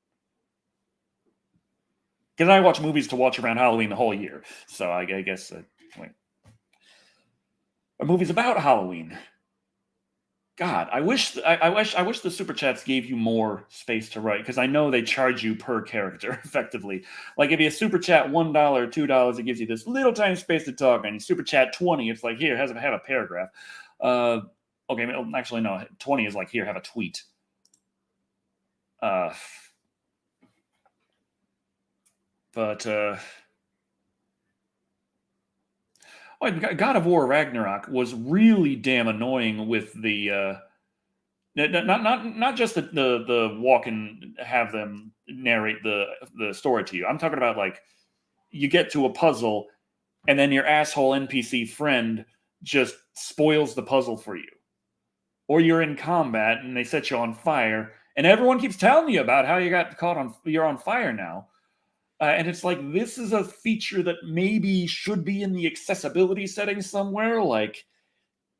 Because I watch movies to watch around Halloween the whole year. So I guess, wait. Or movies about Halloween. God, I wish the super chats gave you more space to write, because I know they charge you per character effectively. Like if you super chat $1, $2, it gives you this little tiny space to talk, and you super chat 20, it's like here, have a paragraph. Okay, actually no, 20 is like here, have a tweet. God of War Ragnarok was really damn annoying with the not just the walk and have them narrate the story to you. I'm talking about like you get to a puzzle and then your asshole NPC friend just spoils the puzzle for you. Or you're in combat and they set you on fire and everyone keeps telling you about how you got you're on fire now. And it's like, this is a feature that maybe should be in the accessibility settings somewhere. Like,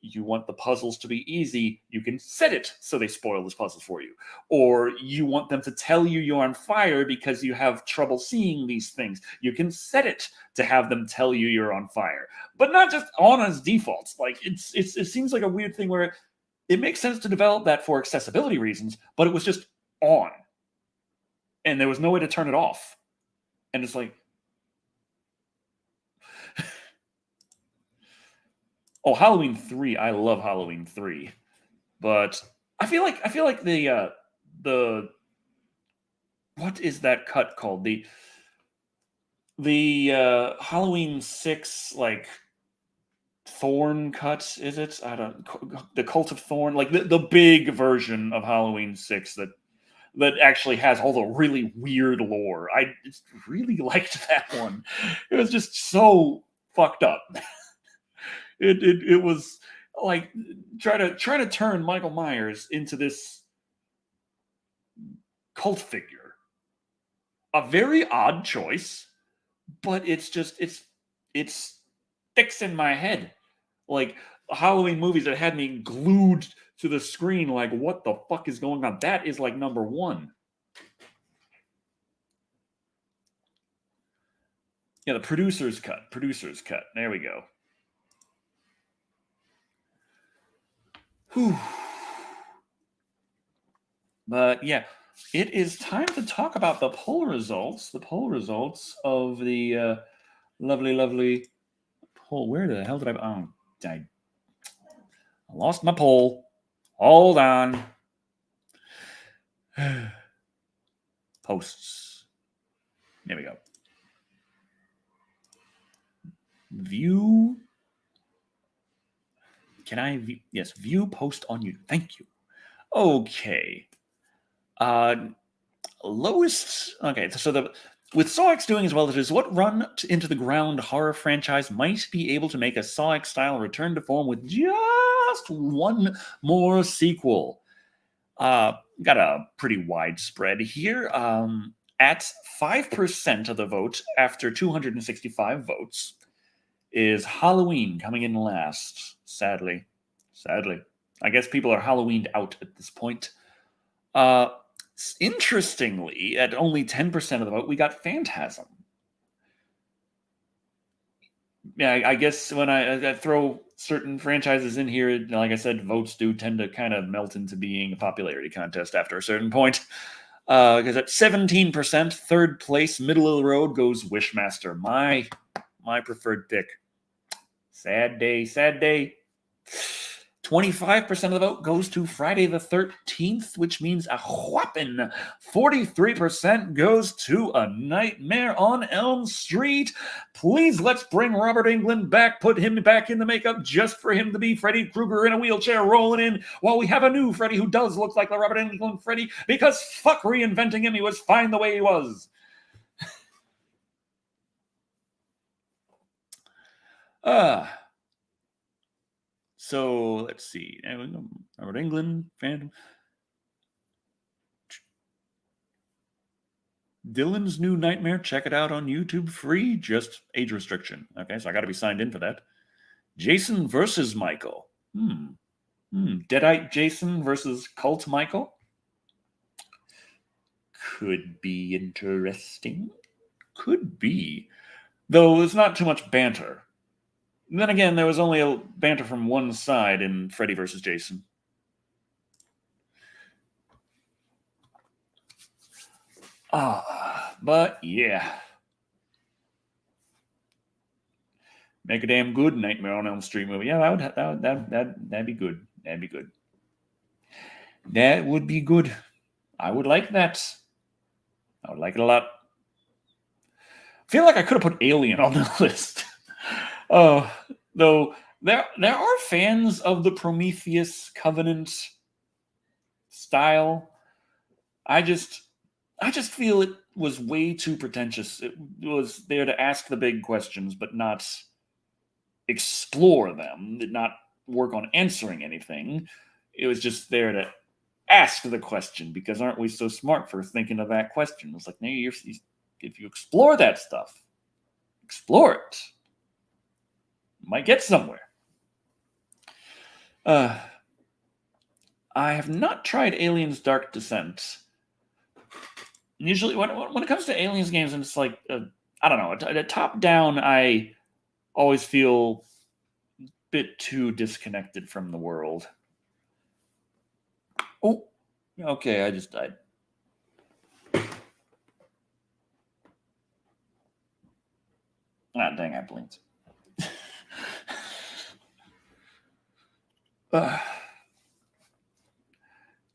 you want the puzzles to be easy, you can set it so they spoil this puzzle for you. Or you want them to tell you you're on fire because you have trouble seeing these things. You can set it to have them tell you you're on fire. But not just on as defaults. Like, it seems like a weird thing where it makes sense to develop that for accessibility reasons, but it was just on. And there was no way to turn it off. And it's like, oh, Halloween 3. I love Halloween 3. But I feel like the what is that cut called? The Halloween 6 like Thorn cut, is it? I don't. The Cult of Thorn, like the big version of Halloween 6 that actually has all the really weird lore. I just really liked that one. It was just so fucked up. It was like try to turn Michael Myers into this cult figure. A very odd choice, but it's sticks in my head. Like Halloween movies that had me glued to the screen, like, what the fuck is going on? That is like number one. Yeah, the producer's cut. Producer's cut. There we go. Whew. But yeah, it is time to talk about the poll results. The poll results of the lovely poll. Where the hell did I lost my poll. Hold on. Posts. There we go. View. Can I view? Yes, view post on you. Thank you. Okay. Lowest. Okay, so with Saw X doing as well as it is, what run into the ground horror franchise might be able to make a Saw X style return to form with just one more sequel? Got a pretty wide spread here. At 5% of the vote after 265 votes is Halloween coming in last. Sadly. I guess people are Halloweened out at this point. Interestingly, at only 10% of the vote, we got Phantasm. Yeah, I guess when I throw certain franchises in here, like I said, votes do tend to kind of melt into being a popularity contest after a certain point. Because at 17%, third place, middle of the road, goes Wishmaster. My preferred pick. Sad day. 25% of the vote goes to Friday the 13th, which means a whopping 43% goes to A Nightmare on Elm Street. Please, let's bring Robert Englund back, put him back in the makeup just for him to be Freddy Krueger in a wheelchair rolling in, while we have a new Freddy who does look like the Robert Englund Freddy, because fuck reinventing him, he was fine the way he was. So let's see. Robert Englund, Phantom. Dylan's New Nightmare. Check it out on YouTube. Free, just age restriction. Okay, so I got to be signed in for that. Jason versus Michael. Deadite Jason versus Cult Michael. Could be interesting. Could be. Though it's not too much banter. And then again, there was only a banter from one side in Freddy versus Jason. But yeah. Make a damn good Nightmare on Elm Street movie. Yeah, that'd be good. That'd be good. That would be good. I would like that. I would like it a lot. I feel like I could have put Alien on the list. Though there are fans of the Prometheus Covenant style. I just feel it was way too pretentious. It was there to ask the big questions, but not explore them, did not work on answering anything. It was just there to ask the question, because aren't we so smart for thinking of that question? It's like, no, if you explore that stuff, explore it. You might get somewhere. I have not tried Aliens Dark Descent. Usually when it comes to Aliens games, and it's like, I don't know, a top-down, I always feel a bit too disconnected from the world. Oh, okay, I just died. Ah, dang, I blinked.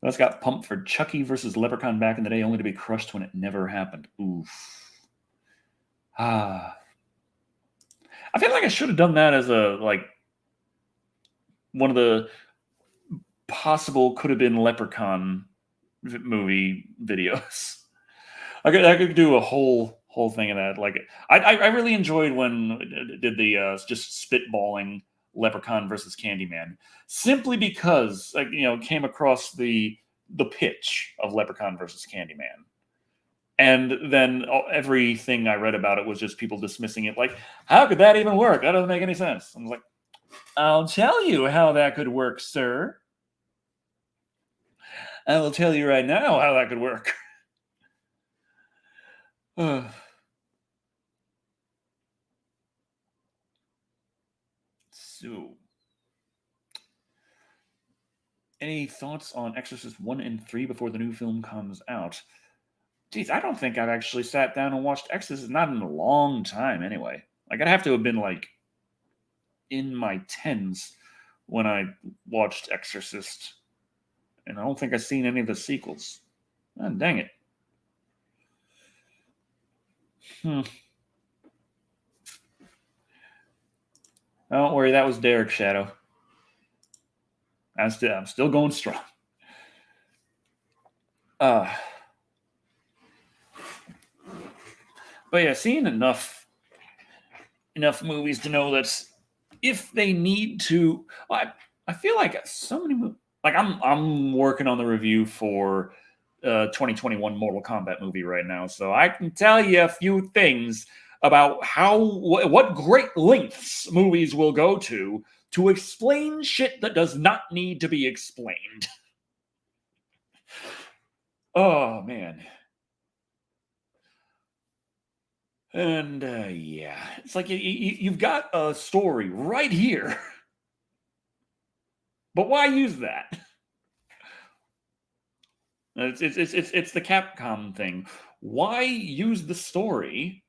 Let's got pumped for Chucky versus Leprechaun back in the day, only to be crushed when it never happened. Oof. I feel like I should have done that as a one of the possible could have been Leprechaun movie videos. I could do a whole thing of that. Like I really enjoyed when it did the just spitballing Leprechaun versus Candyman, simply because came across the pitch of Leprechaun versus Candyman. And then everything I read about it was just people dismissing it like, how could that even work? That doesn't make any sense. I was like, I'll tell you how that could work, sir. I will tell you right now how that could work. So, any thoughts on Exorcist 1 and 3 before the new film comes out? Geez, I don't think I've actually sat down and watched Exorcist, not in a long time anyway. Like, I'd have to have been, like, in my 10s when I watched Exorcist. And I don't think I've seen any of the sequels. Oh, dang it. Don't worry, that was Derek's shadow. I'm still going strong. But yeah, seeing enough movies to know that if they need to, I feel like so many movies. Like I'm working on the review for 2021 Mortal Kombat movie right now, so I can tell you a few things about what great lengths movies will go to explain shit that does not need to be explained. Oh man. And yeah, it's like you've got a story right here, but why use that? It's the Capcom thing. Why use the story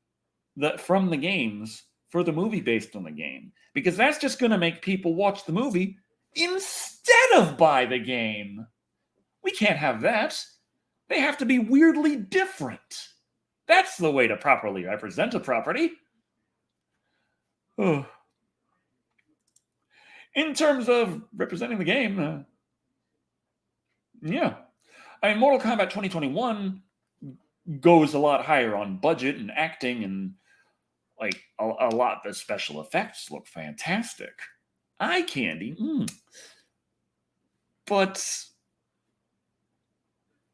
that from the games for the movie based on the game? Because that's just going to make people watch the movie instead of buy the game. We can't have that. They have to be weirdly different. That's the way to properly represent a property. Oh. In terms of representing the game, yeah. I mean, Mortal Kombat 2021 goes a lot higher on budget and acting, and like a lot. The special effects look fantastic. Eye candy. But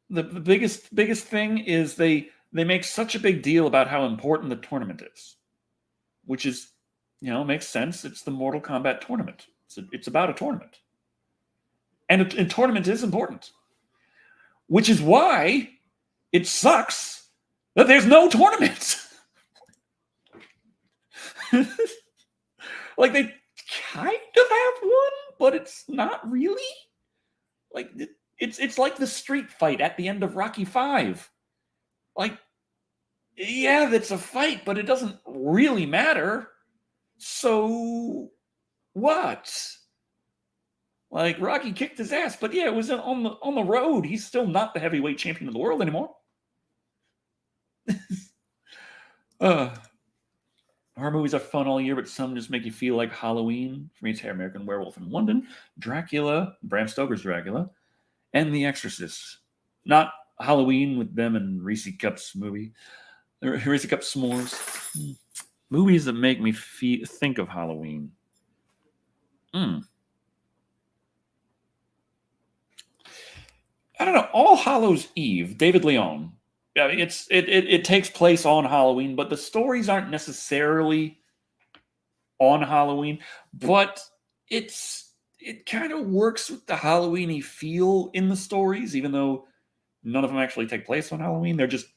the biggest thing is they make such a big deal about how important the tournament is, which is, makes sense. It's the Mortal Kombat tournament. It's about a tournament, and a tournament is important, which is why it sucks that there's no tournament. Like, they kind of have one, but it's not really. Like, it's like the street fight at the end of Rocky V. Like, yeah, that's a fight, but it doesn't really matter. So what? Like, Rocky kicked his ass, but yeah, it was on the road. He's still not the heavyweight champion of the world anymore. Horror movies are fun all year, but some just make you feel like Halloween. For me, it's American Werewolf in London, Dracula, Bram Stoker's Dracula, and The Exorcist. Not Halloween with them and Reese Cups movie. Reese Cup s'mores. Movies that make me think of Halloween. I don't know. All Hallows Eve, David Leon. I mean, it takes place on Halloween, but the stories aren't necessarily on Halloween. But it kind of works with the Halloweeny feel in the stories, even though none of them actually take place on Halloween. They're just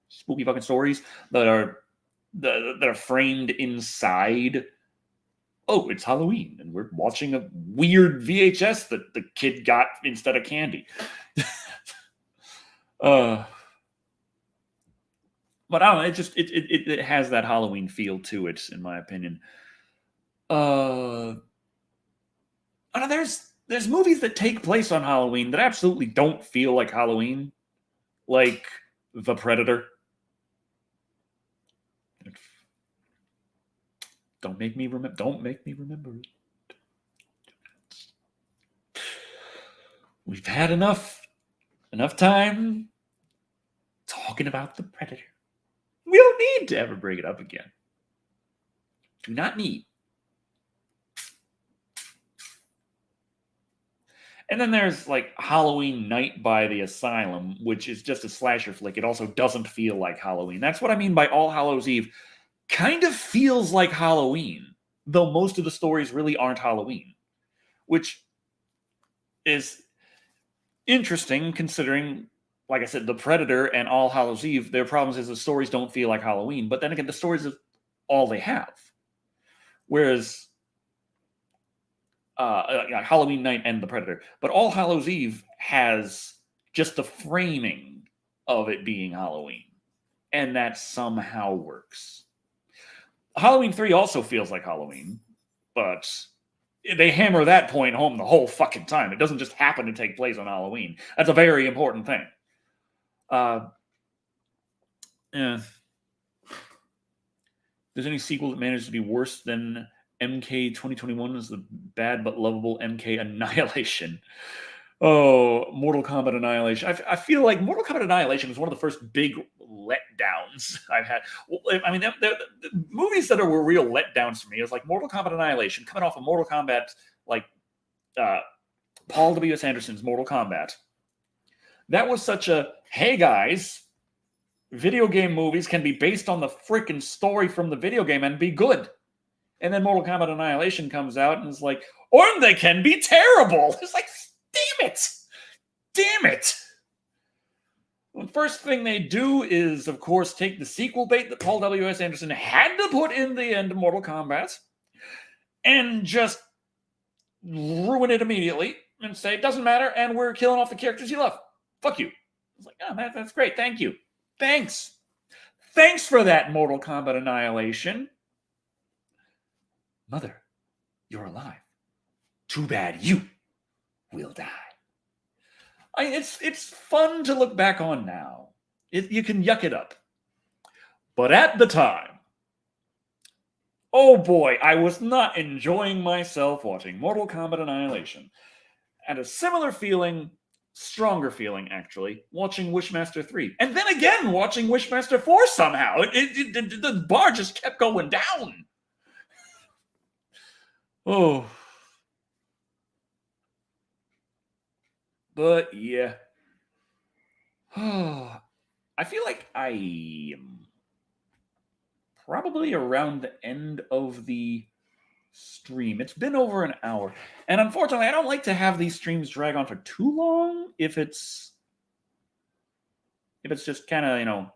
spooky fucking stories that are framed inside. Oh, it's Halloween, and we're watching a weird VHS that the kid got instead of candy. But I don't know. It has that Halloween feel to it, in my opinion. I don't know, there's movies that take place on Halloween that absolutely don't feel like Halloween, like The Predator. Don't make me remember it. we've had enough time talking about the Predator. We don't need to ever bring it up again. Do not need. And then there's like Halloween Night by the Asylum, which is just a slasher flick. It also doesn't feel like Halloween. That's what I mean by All Hallows Eve. Kind of feels like Halloween, though most of the stories really aren't Halloween, which is interesting considering, like I said, The Predator and All Hallows Eve, their problems is the stories don't feel like Halloween, but then again, the stories is all they have. Whereas Halloween Night and The Predator, but All Hallows Eve has just the framing of it being Halloween, and that somehow works. Halloween 3 also feels like Halloween, but they hammer that point home the whole fucking time. It doesn't just happen to take place on Halloween. That's a very important thing. Yeah. If there's any sequel that managed to be worse than MK 2021 is the bad but lovable MK Annihilation. Oh, Mortal Kombat Annihilation. I feel like Mortal Kombat Annihilation was one of the first big letdowns I've had. I mean, the movies that were real letdowns for me was like Mortal Kombat Annihilation, coming off of Mortal Kombat, like Paul W.S. Anderson's Mortal Kombat. That was such a, hey guys, video game movies can be based on the freaking story from the video game and be good. And then Mortal Kombat Annihilation comes out and it's like, or they can be terrible. It's like, damn it. Damn it. The first thing they do is, of course, take the sequel bait that Paul W.S. Anderson had to put in the end of Mortal Kombat and just ruin it immediately and say, it doesn't matter, and we're killing off the characters you love. Fuck you. It's like, oh, that's great. Thank you. Thanks. Thanks for that, Mortal Kombat Annihilation. Mother, you're alive. Too bad you will die. It's fun to look back on now. You can yuck it up. But at the time, oh boy, I was not enjoying myself watching Mortal Kombat Annihilation. And a similar feeling, stronger feeling actually, watching Wishmaster 3. And then again, watching Wishmaster 4 somehow. The bar just kept going down. Oh. But yeah. Oh, I feel like I am probably around the end of the stream. It's been over an hour. And unfortunately, I don't like to have these streams drag on for too long if it's just kind of,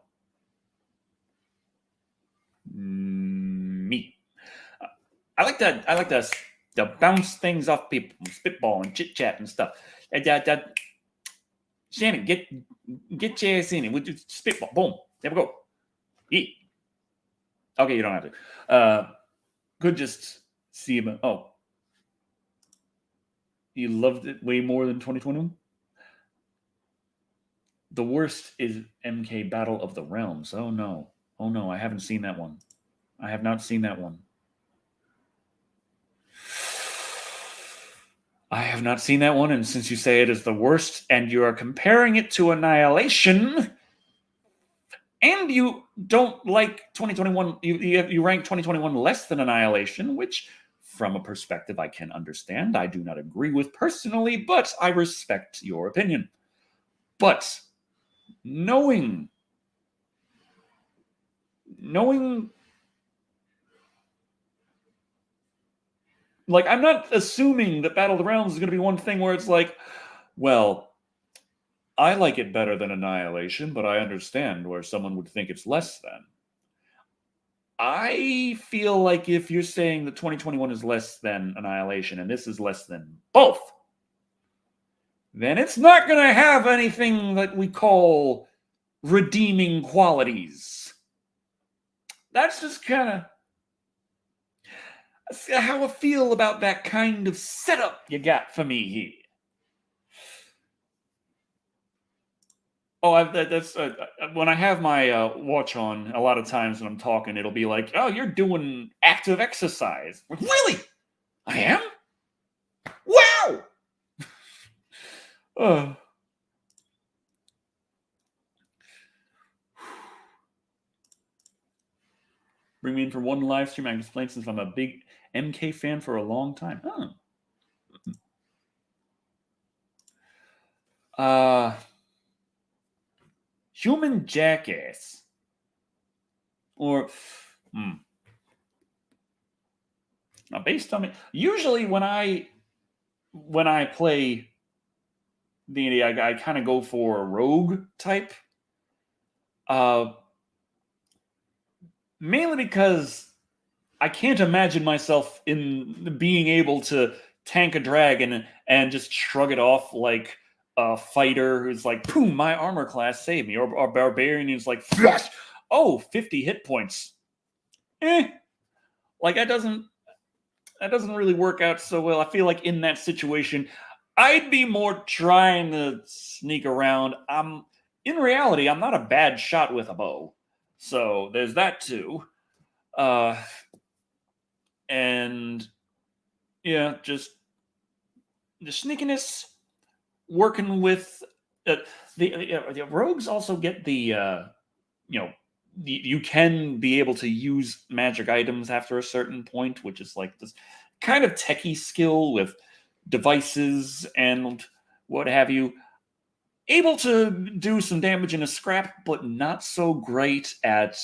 me. I like to bounce things off people, spitball and chit chat and stuff. Shannon, get your ass in it. We'll just spitball. Boom. There we go. Eat. Okay, you don't have to. Could just see him. Oh. You loved it way more than 2021? The worst is MK Battle of the Realms. Oh no. Oh no, I haven't seen that one. I have not seen that one. I have not seen that one, and since you say it is the worst, and you are comparing it to Annihilation, and you don't like 2021, you rank 2021 less than Annihilation, which, from a perspective I can understand, I do not agree with personally, but I respect your opinion. But knowing like, I'm not assuming that Battle of the Realms is going to be one thing where it's like, well, I like it better than Annihilation, but I understand where someone would think it's less than. I feel like if you're saying that 2021 is less than Annihilation and this is less than both, then it's not going to have anything that we call redeeming qualities. That's just kind of how I feel about that kind of setup you got for me here. Oh, that's when I have my watch on, a lot of times when I'm talking, it'll be like, oh, you're doing active exercise. Really? I am? Wow! Uh, Bring me in for one live stream. I can explain since I'm a big MK fan for a long time. Human jackass. Or now based on me. Usually when I play D&D, I kind of go for a rogue type. Mainly because I can't imagine myself in being able to tank a dragon and just shrug it off like a fighter who's like, boom, my armor class saved me. Or a barbarian who's like, flash, oh, 50 hit points. Like that doesn't really work out so well. I feel like in that situation, I'd be more trying to sneak around. In reality, I'm not a bad shot with a bow. So there's that too. And yeah, just the sneakiness, working with the rogues also get the you can be able to use magic items after a certain point, which is like this kind of techie skill with devices and what have you. Able to do some damage in a scrap, but not so great at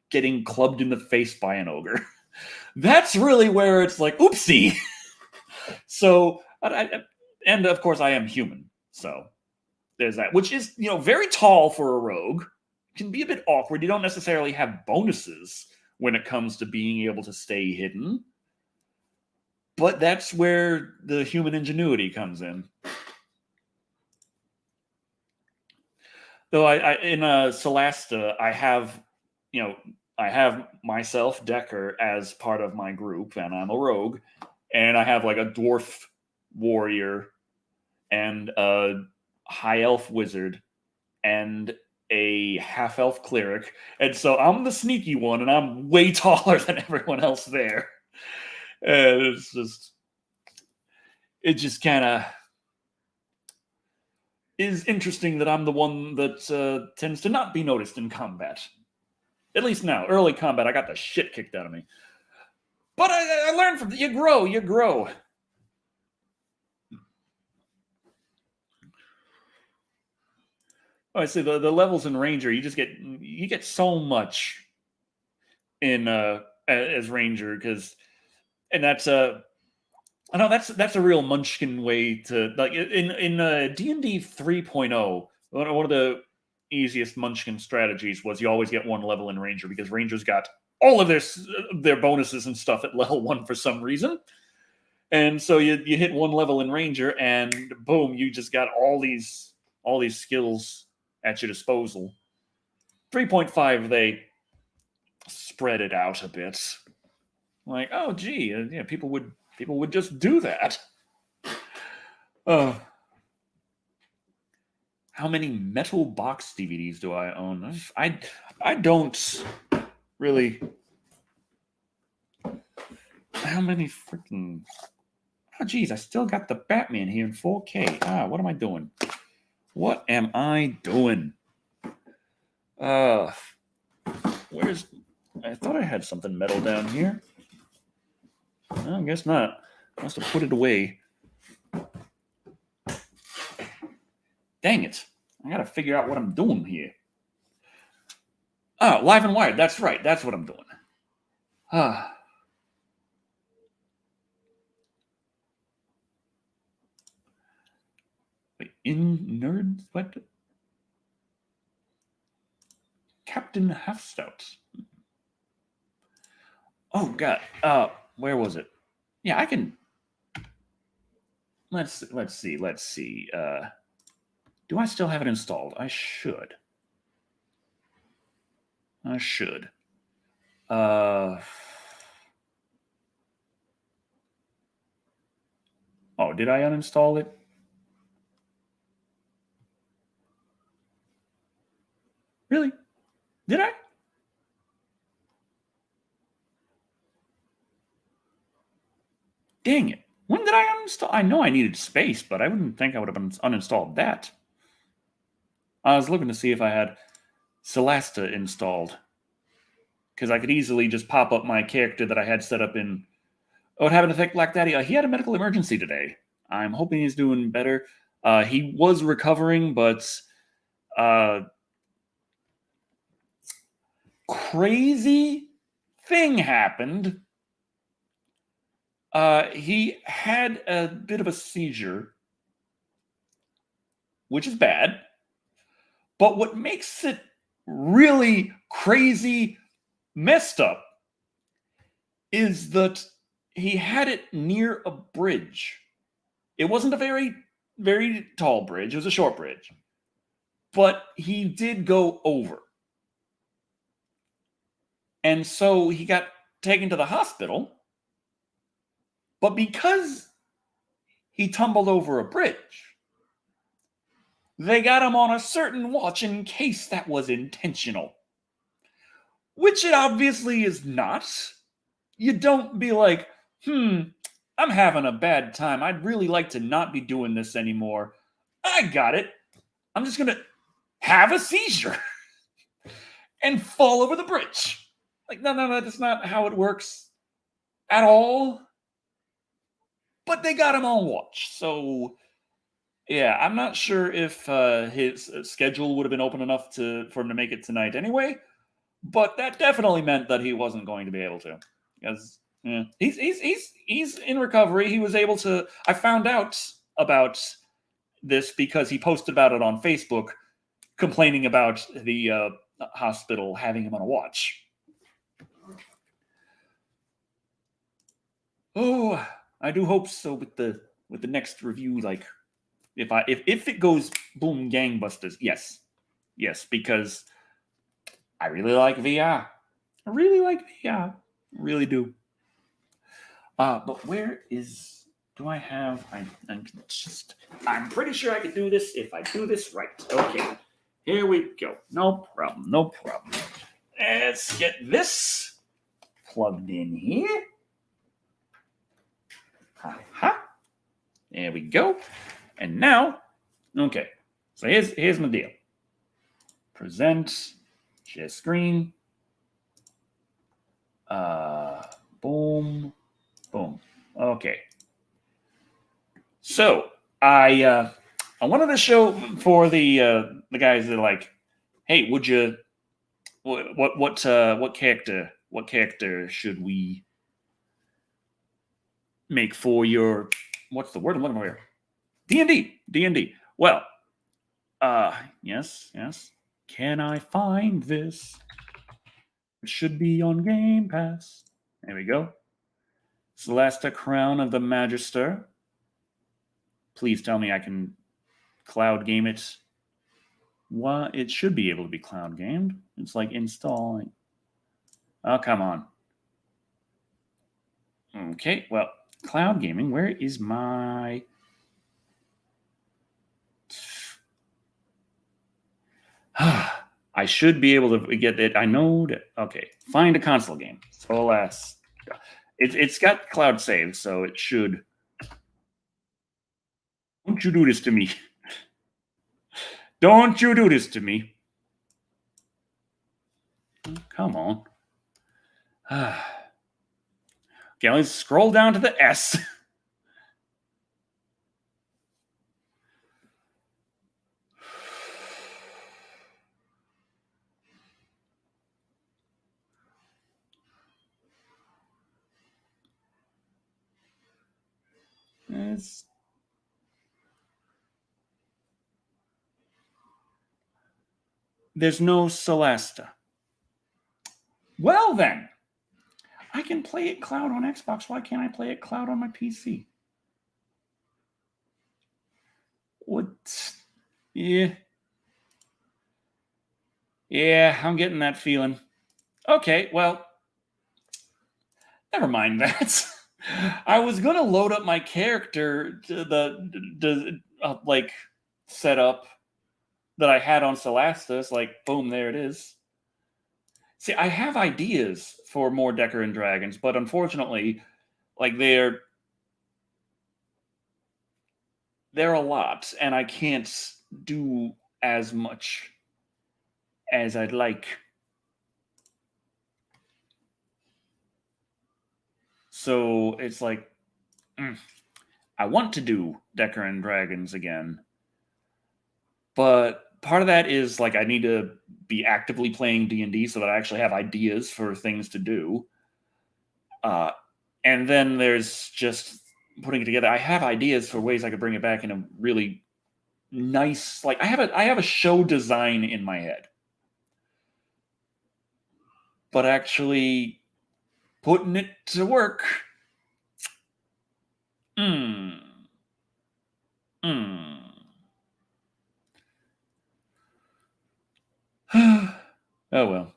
getting clubbed in the face by an ogre. That's really where it's like, oopsie. So, and of course, I am human. So there's that, which is, very tall for a rogue. Can be a bit awkward. You don't necessarily have bonuses when it comes to being able to stay hidden. But that's where the human ingenuity comes in. Though I in Celesta, I have myself, Decker, as part of my group, and I'm a rogue, and I have like a dwarf warrior and a high elf wizard and a half elf cleric, and so I'm the sneaky one, and I'm way taller than everyone else there. And it just kind of is interesting that I'm the one that tends to not be noticed in combat. At least now, early combat, I got the shit kicked out of me. But I learned from you grow. I say the levels in Ranger, you get so much in as Ranger and that's I know that's a real Munchkin way to like in D&D 3.0. One of the easiest Munchkin strategies was you always get one level in Ranger because Rangers got all of their bonuses and stuff at level 1 for some reason. And so you hit one level in Ranger and boom, you just got all these skills at your disposal. 3.5 they spread it out a bit. Like, oh gee, people would just do that. How many metal box DVDs do I own? I don't really. How many freaking? Oh geez, I still got the Batman here in 4K. What am I doing? What am I doing? Where's? I thought I had something metal down here. I guess not. I must have put it away. Dang it. I gotta figure out what I'm doing here. Live and Wired. That's right. That's what I'm doing. Wait, in Nerds? What? Captain Half Stout. Oh, God. Where was it? Yeah, I can... Let's see. Do I still have it installed? I should. Oh, did I uninstall it? Really? Did I? Dang it. When did I uninstall? I know I needed space, but I wouldn't think I would have uninstalled that. I was looking to see if I had Celesta installed, because I could easily just pop up my character that I had set up in. Oh, it happened to think Black Daddy. He had a medical emergency today. I'm hoping he's doing better. He was recovering, but crazy thing happened. He had a bit of a seizure, which is bad. But what makes it really crazy messed up is that he had it near a bridge. It wasn't a very, very tall bridge, it was a short bridge. But he did go over. And so he got taken to the hospital. But because he tumbled over a bridge, they got him on a certain watch in case that was intentional. Which it obviously is not. You don't be like, I'm having a bad time. I'd really like to not be doing this anymore. I got it. I'm just going to have a seizure and fall over the bridge. Like, no, that's not how it works at all. But they got him on watch. So, yeah, I'm not sure if his schedule would have been open enough for him to make it tonight anyway. But that definitely meant that he wasn't going to be able to. Because yeah, he's in recovery. He was able to. I found out about this because he posted about it on Facebook, complaining about the hospital having him on a watch. Oh, I do hope so with the next review. Like, if it goes boom gangbusters, yes, because I really like VR. I really like VR. I really do. But where is? Do I have? I'm pretty sure I can do this if I do this right. Okay, here we go. No problem. Let's get this plugged in here. Ha. There we go. And now, okay. So here's my deal. Present, share screen. Boom. Okay. So I wanted to show for the guys that are like, hey, would you what character should we make for your what's the word I'm looking for here? D&D. Well, yes. Can I find this? It should be on Game Pass. There we go. Celesta Crown of the Magister. Please tell me I can cloud game it. Well, it should be able to be cloud gamed. It's like installing. Oh, come on. Okay, well, cloud gaming. Where is my... I should be able to get it. I know that. Okay, find a console game. Solast. It's got cloud save, so it should. Don't you do this to me. Don't you do this to me. Come on. Okay, let's scroll down to the S. There's no Celesta. Well then, I can play it cloud on Xbox. Why can't I play it cloud on my PC? What? Yeah, I'm getting that feeling. Okay, well, never mind that. I was gonna load up my character to the like setup that I had on Celastus. Like, boom, there it is. See, I have ideas for more Decker and Dragons, but unfortunately, like they're they're a lot, and I can't do as much as I'd like. So it's like, I want to do Decker and Dragons again, but part of that is like I need to be actively playing D&D so that I actually have ideas for things to do. And then there's just putting it together. I have ideas for ways I could bring it back in a really nice, like I have a show design in my head, but actually putting it to work. Oh well.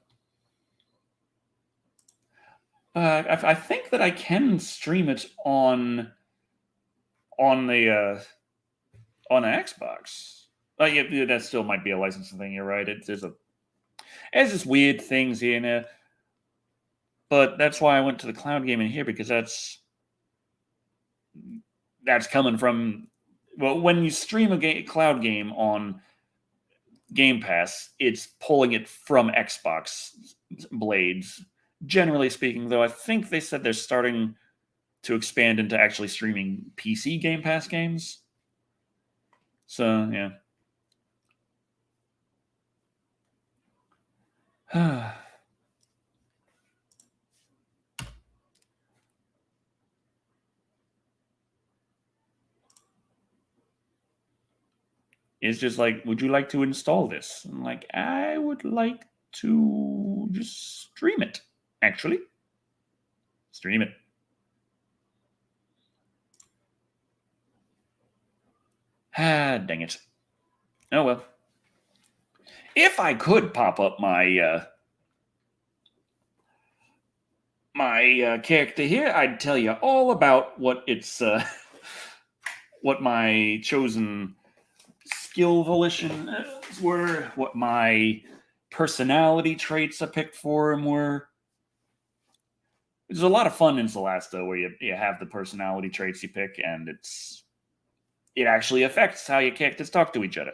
I think that I can stream it on the on an Xbox. Yeah, that still might be a licensing thing. You're right. There's just weird things here and there. But that's why I went to the cloud gaming here, because that's coming from, well, when you stream a cloud game on Game Pass, it's pulling it from Xbox blades. Generally speaking, though, I think they said they're starting to expand into actually streaming PC Game Pass games. So, yeah. It's just like, would you like to install this? I'm like, I would like to just stream it, actually. Stream it. Dang it. Oh, well. If I could pop up my character here, I'd tell you all about what it's what my chosen skill volition were, what my personality traits I picked for him were. There's a lot of fun in Celeste, where you have the personality traits you pick, and it actually affects how your characters talk to each other.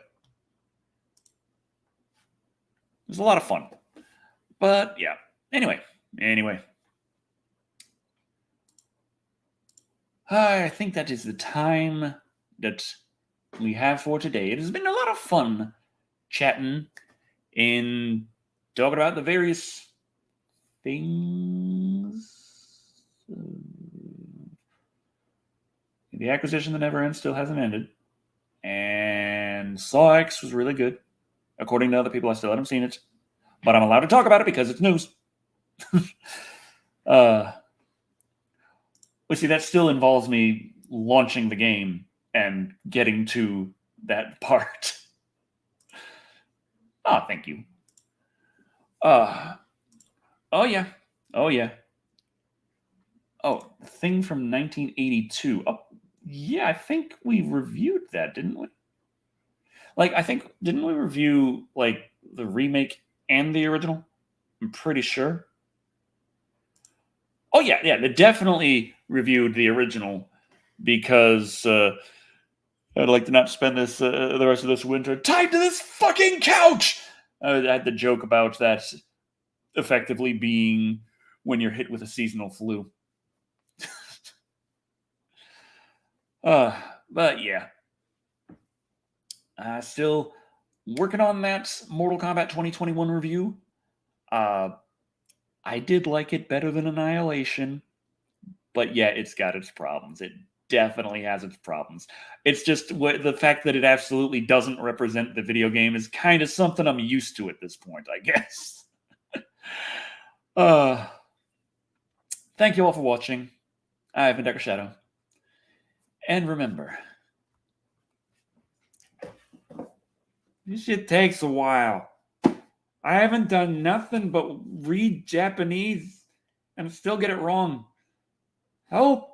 There's a lot of fun. But yeah. Anyway. I think that is the time that we have for today. It has been a lot of fun chatting and talking about the various things. The acquisition that never ends still hasn't ended. And Saw X was really good. According to other people, I still haven't seen it. But I'm allowed to talk about it because it's news. But see, that still involves me launching the game and getting to that part. Oh, thank you. Oh yeah. Oh, thing from 1982. Oh, yeah, I think we reviewed that, didn't we? Like, didn't we review, like, the remake and the original? I'm pretty sure. Oh, yeah, they definitely reviewed the original, because I'd like to not spend this the rest of this winter tied to this fucking couch! I had the joke about that effectively being when you're hit with a seasonal flu. But yeah. Still working on that Mortal Kombat 2021 review. I did like it better than Annihilation, but yeah, it's got its problems. It definitely has its problems. It's just the fact that it absolutely doesn't represent the video game is kind of something I'm used to at this point, I guess. Thank you all for watching. I've been Decker Shadow. And remember, this shit takes a while. I haven't done nothing but read Japanese and still get it wrong. Help!